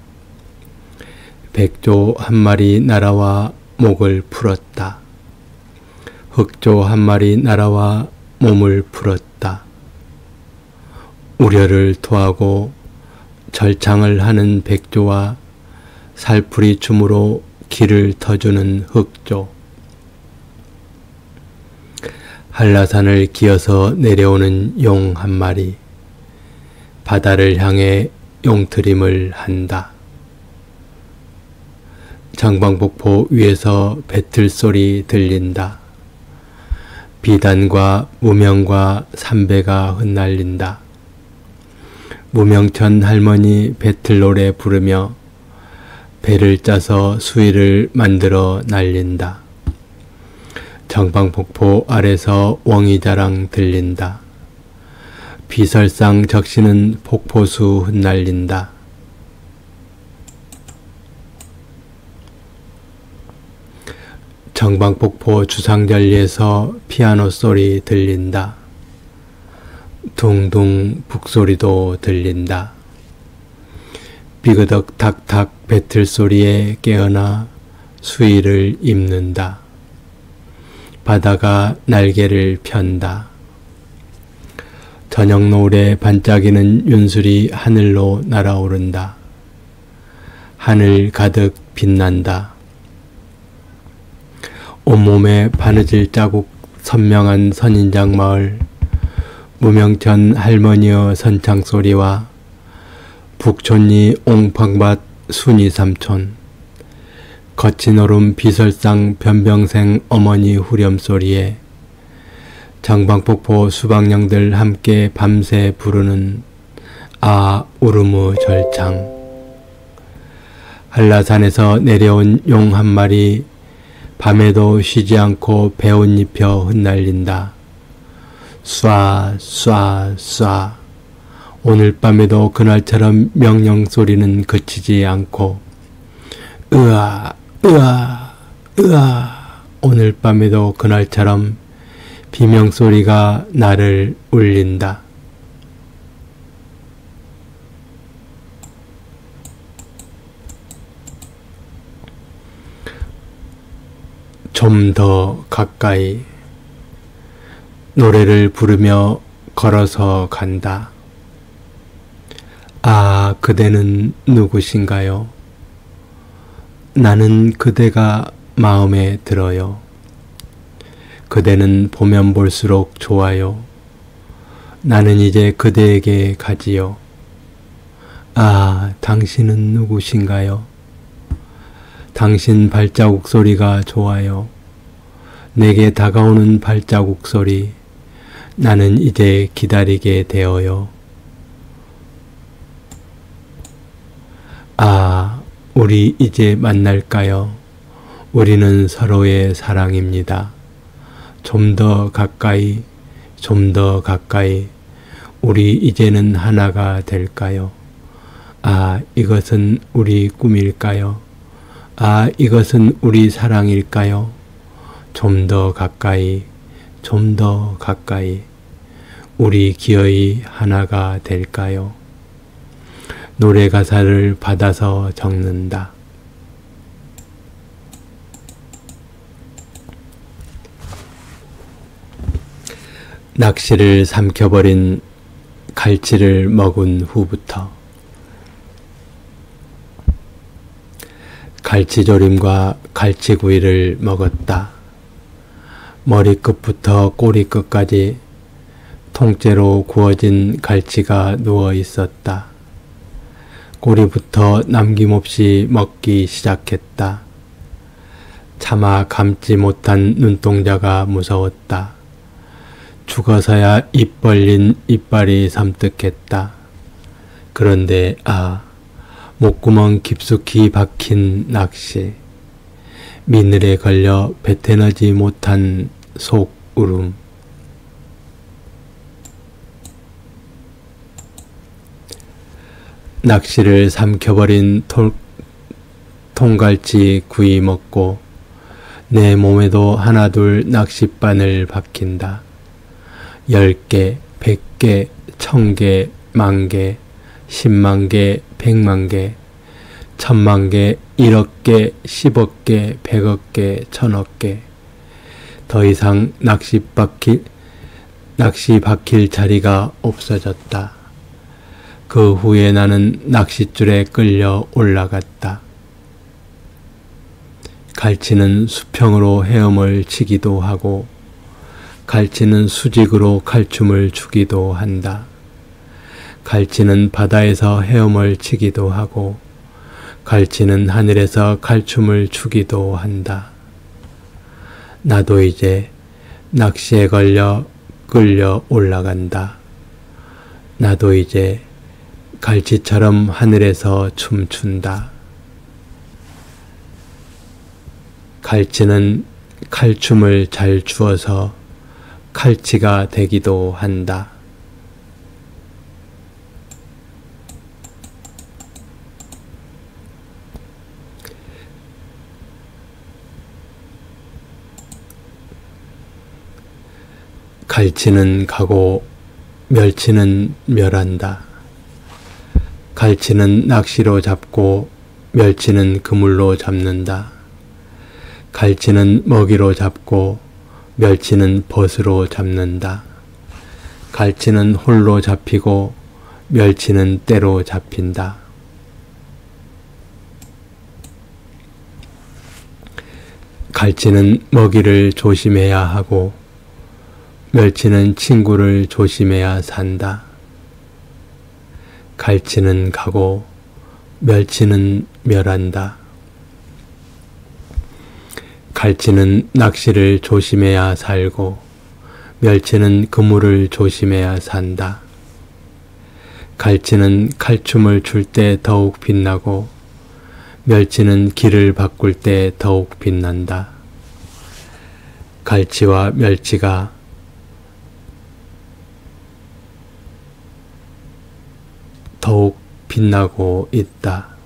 백조 한 마리 날아와 목을 풀었다. 흑조 한 마리 날아와 몸을 풀었다. 우려를 토하고 절창을 하는 백조와 살풀이 춤으로 길을 터주는 흑조. 한라산을 기어서 내려오는 용 한 마리. 바다를 향해 용트림을 한다. 정방폭포 위에서 배틀 소리 들린다. 비단과 무명과 삼배가 흩날린다. 무명천 할머니 배틀 노래 부르며 배를 짜서 수위를 만들어 날린다. 정방폭포 아래서 웡이자랑 들린다. 비설상 적시는 폭포수 흩날린다. 정방폭포 주상절리에서 피아노 소리 들린다. 둥둥 북소리도 들린다. 비그덕 탁탁 배틀 소리에 깨어나 수위를 입는다. 바다가 날개를 편다. 저녁 노을에 반짝이는 윤술이 하늘로 날아오른다. 하늘 가득 빛난다. 온몸에 바느질 자국 선명한 선인장 마을, 무명천 할머니의 선창소리와 북촌리 옹팡밭 순이 삼촌, 거친 오름 비설상 변병생 어머니 후렴소리에 정방폭포 수박령들 함께 밤새 부르는 아 우르무 절창. 한라산에서 내려온 용 한 마리 밤에도 쉬지 않고 배옷 입혀 흩날린다. 쏴 오늘 밤에도 그날처럼 명령 소리는 그치지 않고 으아 오늘 밤에도 그날처럼 비명소리가 나를 울린다. 좀 더 가까이 노래를 부르며 걸어서 간다. 아, 그대는 누구신가요? 나는 그대가 마음에 들어요. 그대는 보면 볼수록 좋아요. 나는 이제 그대에게 가지요. 아, 당신은 누구신가요? 당신 발자국 소리가 좋아요. 내게 다가오는 발자국 소리. 나는 이제 기다리게 되어요. 아, 우리 이제 만날까요? 우리는 서로의 사랑입니다. 좀 더 가까이, 좀 더 가까이. 우리 이제는 하나가 될까요? 아, 이것은 우리 꿈일까요? 아, 이것은 우리 사랑일까요? 좀 더 가까이, 좀 더 가까이. 우리 기어이 하나가 될까요? 노래 가사를 받아서 적는다. 낚시를 삼켜버린 갈치를 먹은 후부터 갈치조림과 갈치구이를 먹었다. 머리끝부터 꼬리끝까지 통째로 구워진 갈치가 누워 있었다. 꼬리부터 남김없이 먹기 시작했다. 차마 감지 못한 눈동자가 무서웠다. 죽어서야 입 벌린 이빨이 섬뜩했다. 그런데 목구멍 깊숙이 박힌 낚시, 미늘에 걸려 뱉어내지 못한 속울음. 낚시를 삼켜버린 통갈치 구이 먹고 내 몸에도 하나둘 낚싯바늘 박힌다. 10개, 100개, 1000개, 10,000개, 100,000개, 100,000개, 10,000,000개, 1억개, 10억개, 100억개, 1000억개. 더 이상 낚시 박힐 자리가 없어졌다. 그 후에 나는 낚싯줄에 끌려 올라갔다. 갈치는 수평으로 헤엄을 치기도 하고 갈치는 수직으로 칼춤을 추기도 한다. 갈치는 바다에서 헤엄을 치기도 하고 갈치는 하늘에서 칼춤을 추기도 한다. 나도 이제 낚시에 걸려 끌려 올라간다. 나도 이제 갈치처럼 하늘에서 춤춘다. 갈치는 칼춤을 잘 추어서 칼치가 되기도 한다. 갈치는 가고 멸치는 멸한다. 갈치는 낚시로 잡고 멸치는 그물로 잡는다. 갈치는 먹이로 잡고 멸치는 벗으로 잡는다. 갈치는 홀로 잡히고 멸치는 때로 잡힌다. 갈치는 먹이를 조심해야 하고 멸치는 친구를 조심해야 산다. 갈치는 가고 멸치는 멸한다. 갈치는 낚시를 조심해야 살고 멸치는 그물을 조심해야 산다. 갈치는 칼춤을 출 때 더욱 빛나고 멸치는 길을 바꿀 때 더욱 빛난다. 갈치와 멸치가 더욱 빛나고 있다.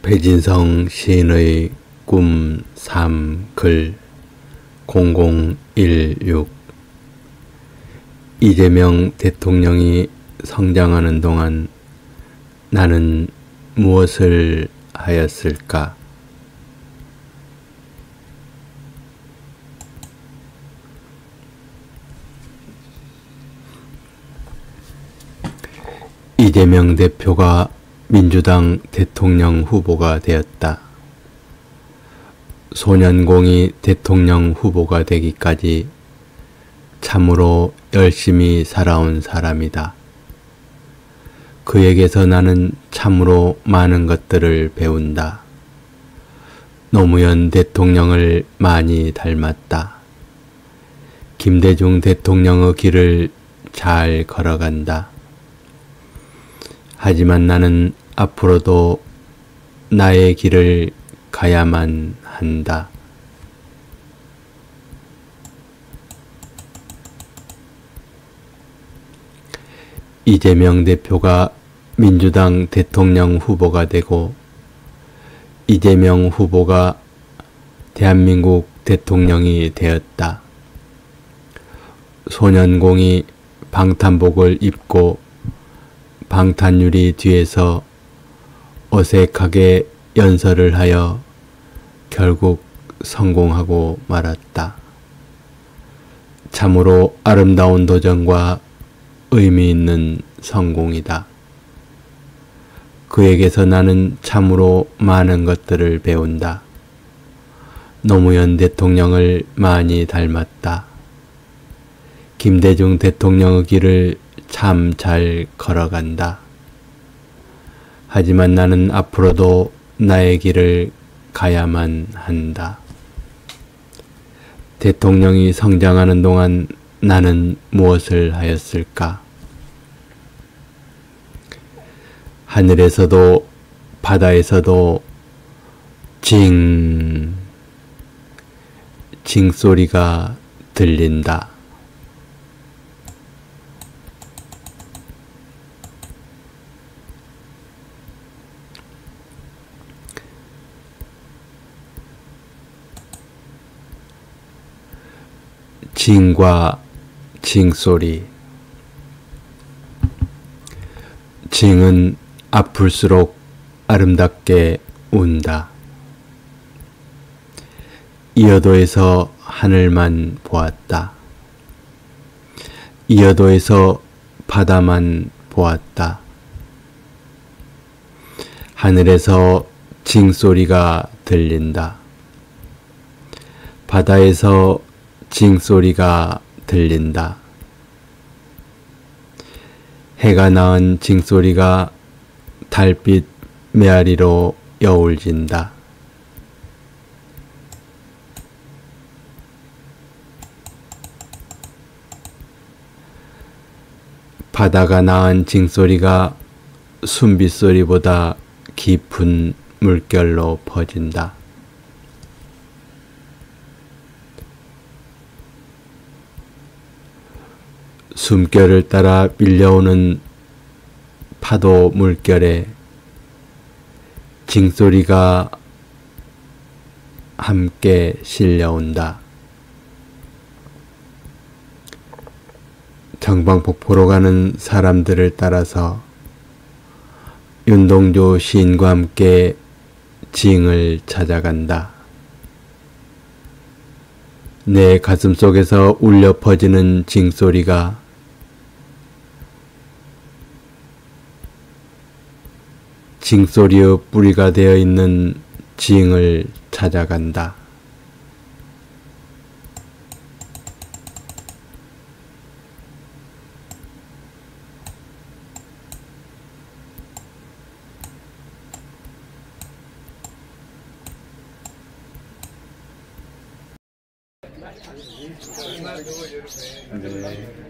배진성 시인의 꿈 3글 0016 이재명 대통령이 성장하는 동안 나는 무엇을 하였을까? 이재명 대표가 민주당 대통령 후보가 되었다. 소년공이 대통령 후보가 되기까지 참으로 열심히 살아온 사람이다. 그에게서 나는 참으로 많은 것들을 배운다. 노무현 대통령을 많이 닮았다. 김대중 대통령의 길을 잘 걸어간다. 하지만 나는 앞으로도 나의 길을 가야만 한다. 이재명 대표가 민주당 대통령 후보가 되고 이재명 후보가 대한민국 대통령이 되었다. 소년공이 방탄복을 입고 방탄유리 뒤에서 어색하게 연설을 하여 결국 성공하고 말았다. 참으로 아름다운 도전과 의미 있는 성공이다. 그에게서 나는 참으로 많은 것들을 배운다. 노무현 대통령을 많이 닮았다. 김대중 대통령의 길을 참 잘 걸어간다. 하지만 나는 앞으로도 나의 길을 가야만 한다. 대통령이 성장하는 동안 나는 무엇을 하였을까? 하늘에서도 바다에서도 징 소리가 들린다. 징과 징소리. 징은 아플수록 아름답게 운다. 이어도에서 하늘만 보았다. 이어도에서 바다만 보았다. 하늘에서 징소리가 들린다. 바다에서 징소리가 들린다. 해가 낳은 징소리가 달빛 메아리로 여울진다. 바다가 낳은 징소리가 숨빗소리보다 깊은 물결로 퍼진다. 숨결을 따라 밀려오는 파도 물결에 징소리가 함께 실려온다. 정방폭포로 가는 사람들을 따라서 윤동주 시인과 함께 징을 찾아간다. 내 가슴속에서 울려 퍼지는 징소리가 징소리의 뿌리가 되어 있는 징을 찾아간다.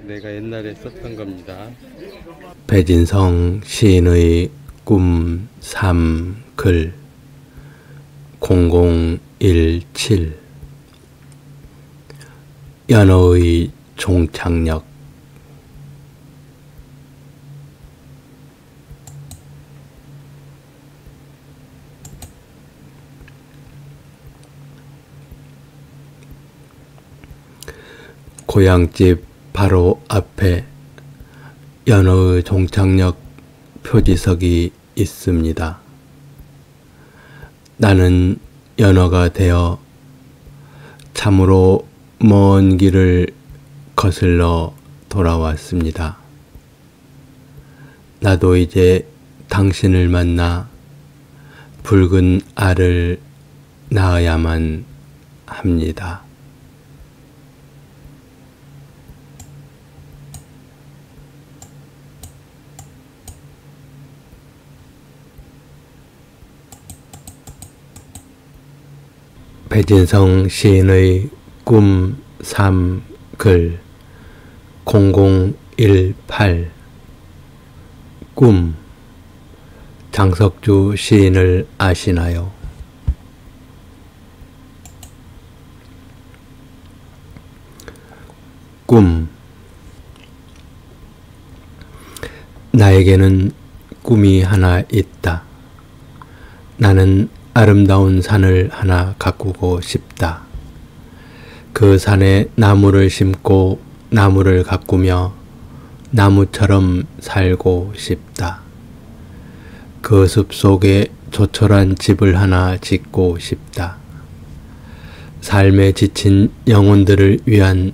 내가 옛날에 썼던 겁니다. 배진성 시인의 꿈 3글 0017 연어의 종착역. 고향집 바로 앞에 연어의 종착역 표지석이 있습니다. 나는 연어가 되어 참으로 먼 길을 거슬러 돌아왔습니다. 나도 이제 당신을 만나 붉은 알을 낳아야만 합니다. 배진성 시인의 꿈 3글 0018 꿈. 장석주 시인을 아시나요? 꿈. 나에게는 꿈이 하나 있다. 나는 아름다운 산을 하나 가꾸고 싶다. 그 산에 나무를 심고 나무를 가꾸며 나무처럼 살고 싶다. 그 숲 속에 조촐한 집을 하나 짓고 싶다. 삶에 지친 영혼들을 위한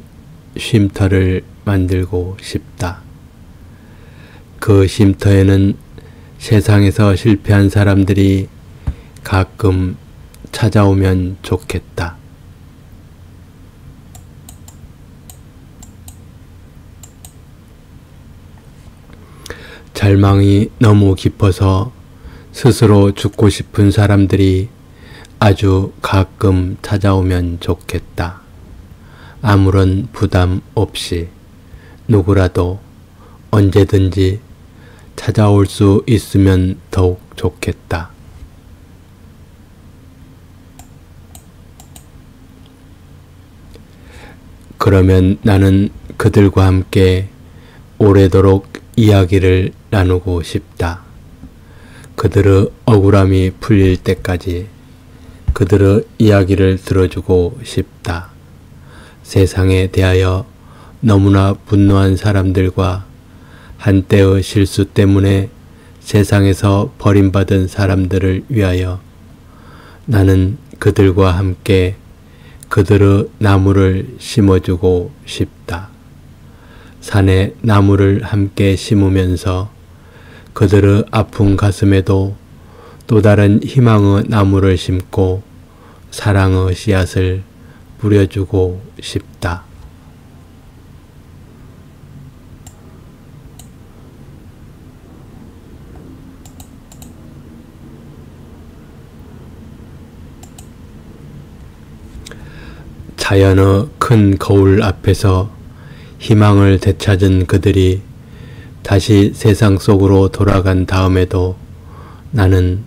쉼터를 만들고 싶다. 그 쉼터에는 세상에서 실패한 사람들이 가끔 찾아오면 좋겠다. 절망이 너무 깊어서 스스로 죽고 싶은 사람들이 아주 가끔 찾아오면 좋겠다. 아무런 부담 없이 누구라도 언제든지 찾아올 수 있으면 더욱 좋겠다. 그러면 나는 그들과 함께 오래도록 이야기를 나누고 싶다. 그들의 억울함이 풀릴 때까지 그들의 이야기를 들어주고 싶다. 세상에 대하여 너무나 분노한 사람들과 한때의 실수 때문에 세상에서 버림받은 사람들을 위하여 나는 그들과 함께 그들의 나무를 심어주고 싶다. 산에 나무를 함께 심으면서 그들의 아픈 가슴에도 또 다른 희망의 나무를 심고 사랑의 씨앗을 뿌려주고 싶다. 자연의 큰 거울 앞에서 희망을 되찾은 그들이 다시 세상 속으로 돌아간 다음에도 나는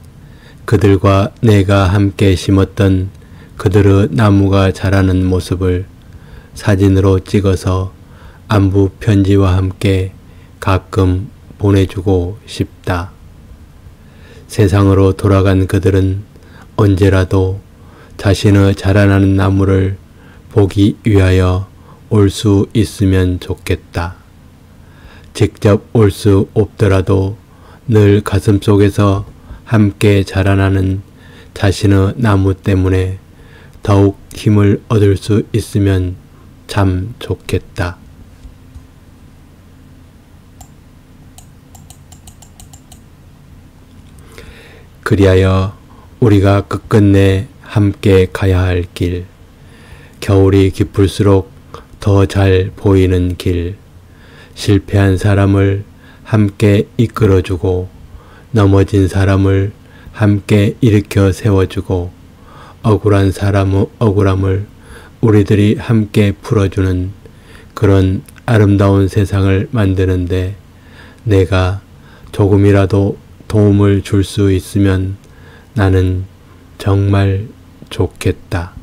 그들과 내가 함께 심었던 그들의 나무가 자라는 모습을 사진으로 찍어서 안부 편지와 함께 가끔 보내주고 싶다. 세상으로 돌아간 그들은 언제라도 자신의 자라나는 나무를 보기 위하여 올 수 있으면 좋겠다. 직접 올 수 없더라도 늘 가슴속에서 함께 자라나는 자신의 나무 때문에 더욱 힘을 얻을 수 있으면 참 좋겠다. 그리하여 우리가 끝끝내 함께 가야 할 길, 겨울이 깊을수록 더 잘 보이는 길, 실패한 사람을 함께 이끌어주고 넘어진 사람을 함께 일으켜 세워주고 억울한 사람의 억울함을 우리들이 함께 풀어주는 그런 아름다운 세상을 만드는데 내가 조금이라도 도움을 줄 수 있으면 나는 정말 좋겠다.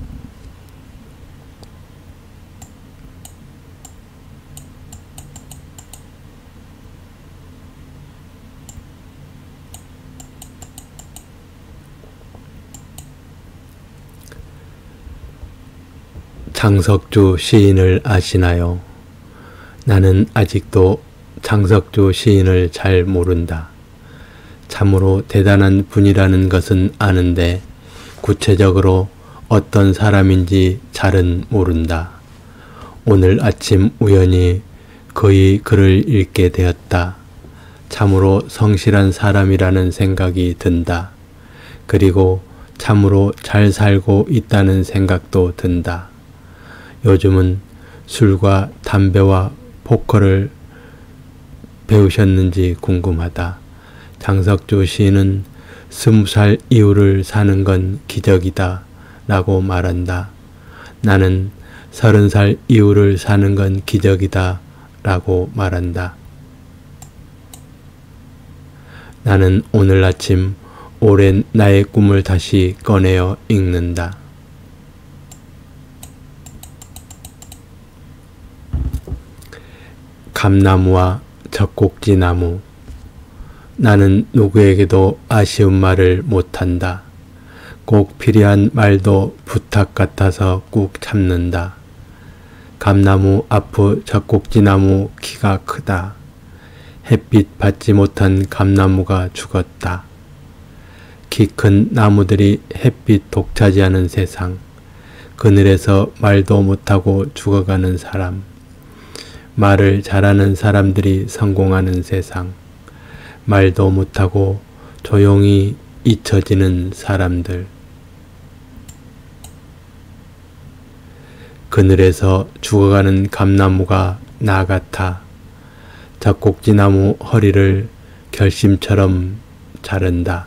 장석주 시인을 아시나요? 나는 아직도 장석주 시인을 잘 모른다. 참으로 대단한 분이라는 것은 아는데 구체적으로 어떤 사람인지 잘은 모른다. 오늘 아침 우연히 그의 글을 읽게 되었다. 참으로 성실한 사람이라는 생각이 든다. 그리고 참으로 잘 살고 있다는 생각도 든다. 요즘은 술과 담배와 포커를 배우셨는지 궁금하다. 장석주 시인은 20살 이후를 사는 건 기적이다 라고 말한다. 나는 30살 이후를 사는 건 기적이다 라고 말한다. 나는 오늘 아침 오랜 나의 꿈을 다시 꺼내어 읽는다. 감나무와 젖꼭지나무. 나는 누구에게도 아쉬운 말을 못한다. 꼭 필요한 말도 부탁 같아서 꾹 참는다. 감나무 앞의 젖꼭지나무 키가 크다. 햇빛 받지 못한 감나무가 죽었다. 키 큰 나무들이 햇빛 독차지하는 세상. 그늘에서 말도 못하고 죽어가는 사람. 말을 잘하는 사람들이 성공하는 세상. 말도 못하고 조용히 잊혀지는 사람들. 그늘에서 죽어가는 감나무가 나 같아. 젖꼭지나무 허리를 결심처럼 자른다.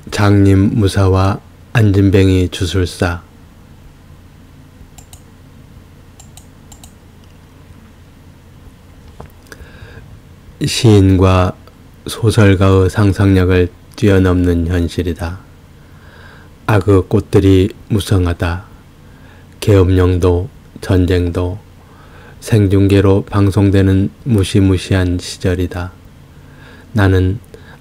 장님 무사와 안진뱅이 주술사. 시인과 소설가의 상상력을 뛰어넘는 현실이다. 악의 꽃들이 무성하다. 계엄령도 전쟁도 생중계로 방송되는 무시무시한 시절이다. 나는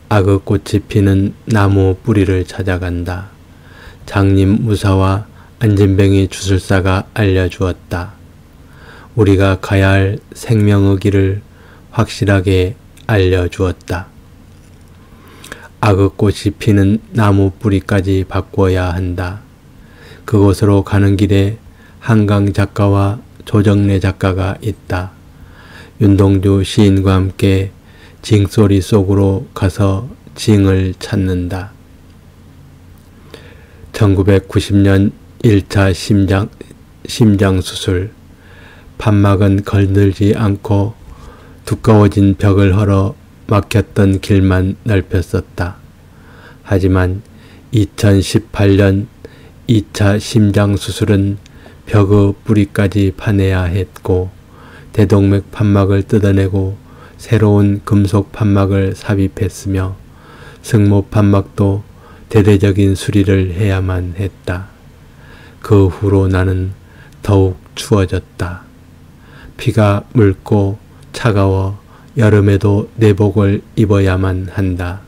악의 피는 나무 뿌리를 찾아간다. 장님 무사와 안진뱅이 주술사가 알려주었다. 우리가 가야 할 생명의 길을 확실하게 알려주었다. 악의 꽃이 피는 나무 뿌리까지 바꾸어야 한다. 그곳으로 가는 길에 한강 작가와 조정래 작가가 있다. 윤동주 시인과 함께 징소리 속으로 가서 징을 찾는다. 1990년 1차 심장수술. 판막은 걸들지 않고 두꺼워진 벽을 헐어 막혔던 길만 넓혔었다. 하지만 2018년 2차 심장수술은 벽의 뿌리까지 파내야 했고 대동맥 판막을 뜯어내고 새로운 금속 판막을 삽입했으며 승모 판막도 대대적인 수리를 해야만 했다. 그 후로 나는 더욱 추워졌다. 피가 묽고 차가워 여름에도 내복을 입어야만 한다.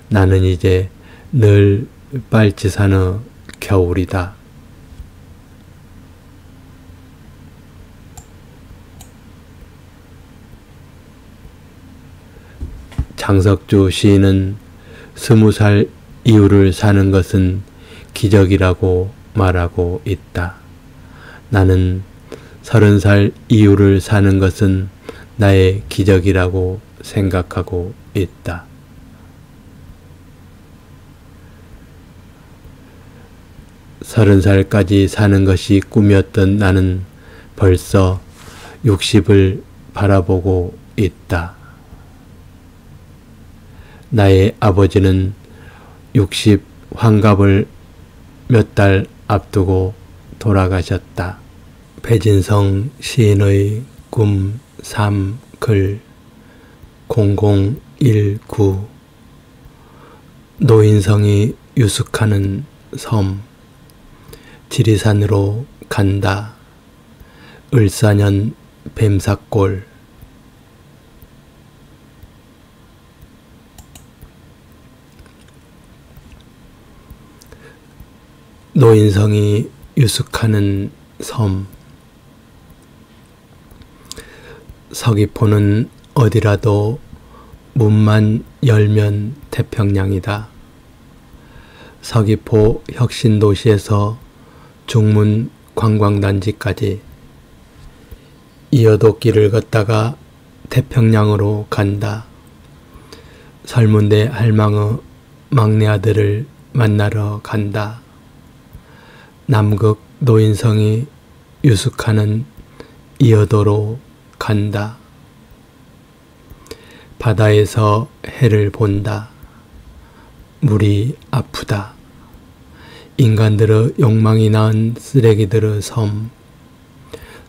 나는 이제 늘 빨치산의 겨울이다. 장석주 시인은 20살 이후를 사는 것은 기적이라고 말하고 있다. 나는 30살 이후를 사는 것은 나의 기적이라고 생각하고 있다. 서른 살까지 사는 것이 꿈이었던 나는 벌써 60을 바라보고 있다. 나의 아버지는 60 환갑을 몇 달 앞두고 돌아가셨다. 배진성 시인의 꿈 3글 0019 노인성이 유숙하는 섬 지리산으로 간다. 을사년 뱀사골 노인성이 유숙하는 섬 서귀포는 어디라도 문만 열면 태평양이다. 서귀포 혁신도시에서 중문 관광단지까지 이어도길을 걷다가 태평양으로 간다. 설문대 할망의 막내 아들을 만나러 간다. 남극 노인성이 유숙하는 이어도로 간다. 바다에서 해를 본다. 물이 아프다. 인간들의 욕망이 낳은 쓰레기들의 섬,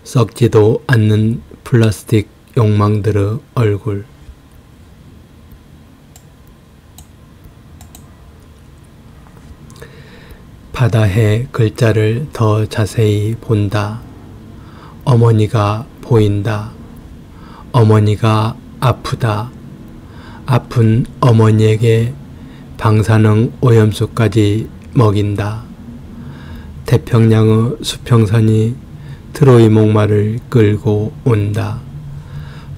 썩지도 않는 플라스틱 욕망들의 얼굴. 바다해 글자를 더 자세히 본다. 어머니가 보인다. 어머니가 아프다. 아픈 어머니에게 방사능 오염수까지 먹인다. 태평양의 수평선이 트로이 목마를 끌고 온다.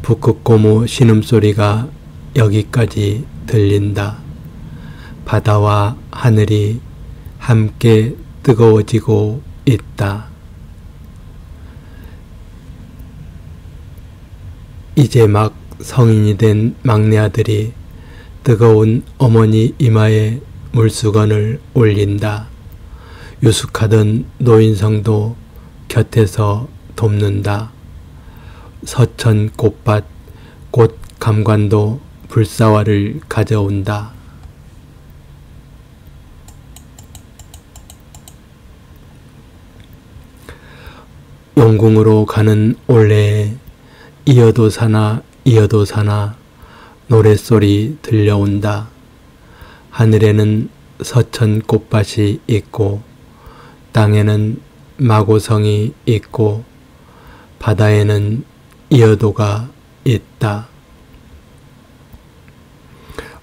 북극고무 신음소리가 여기까지 들린다. 바다와 하늘이 함께 뜨거워지고 있다. 이제 막 성인이 된 막내 아들이 뜨거운 어머니 이마에 물수건을 올린다. 유숙하던 노인성도 곁에서 돕는다. 서천 꽃밭 꽃 감관도 불사화를 가져온다. 용궁으로 가는 올레에 이어도 사나 노랫소리 들려온다. 하늘에는 서천 꽃밭이 있고 땅에는 마고성이 있고 바다에는 이어도가 있다.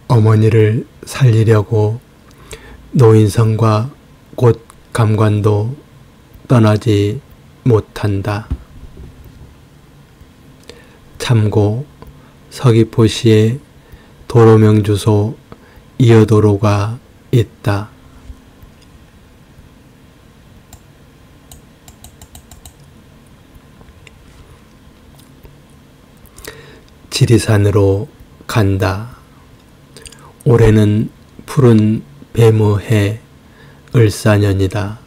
어머니를 살리려고 노인성과 곧 감관도 떠나지 못한다. 참고 서귀포시에 도로명 주소 이어도로가 있다. 지리산으로 간다. 올해는 푸른 뱀의 을사년이다.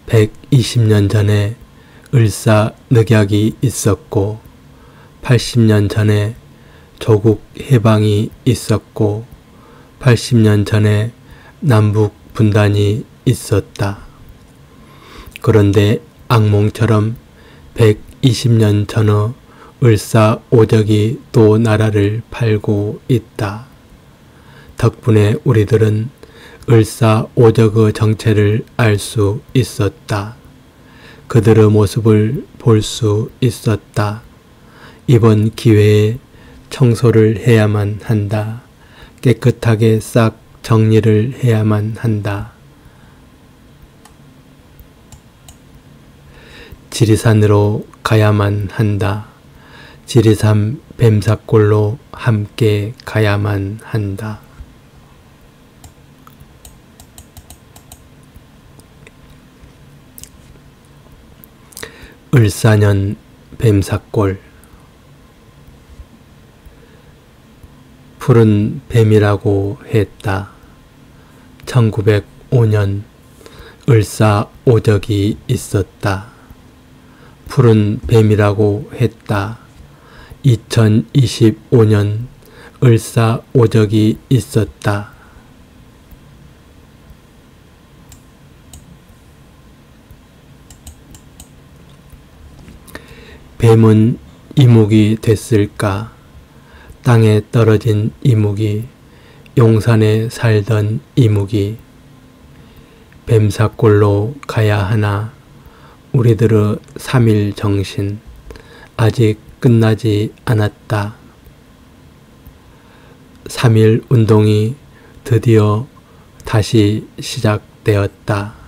120년 전에 을사늑약이 있었고 80년 전에 조국 해방이 있었고 80년 전에 남북 분단이 있었다. 그런데 악몽처럼 120년 전의 을사오적이 또 나라를 팔고 있다. 덕분에 우리들은 을사오적의 정체를 알 수 있었다. 그들의 모습을 볼 수 있었다. 이번 기회에 청소를 해야만 한다. 깨끗하게 싹 정리를 해야만 한다. 지리산으로 가야만 한다. 지리산 뱀사골로 함께 가야만 한다. 을사년 뱀사골. 푸른 뱀이라고 했다. 1905년 을사오적이 있었다. 푸른 뱀이라고 했다. 2025년 을사오적이 있었다. 뱀은 이묵이 됐을까? 땅에 떨어진 이묵이, 용산에 살던 이묵이 뱀사골로 가야 하나? 우리들의 3.1 정신 아직 끝나지 않았다. 3.1 운동이 드디어 다시 시작되었다.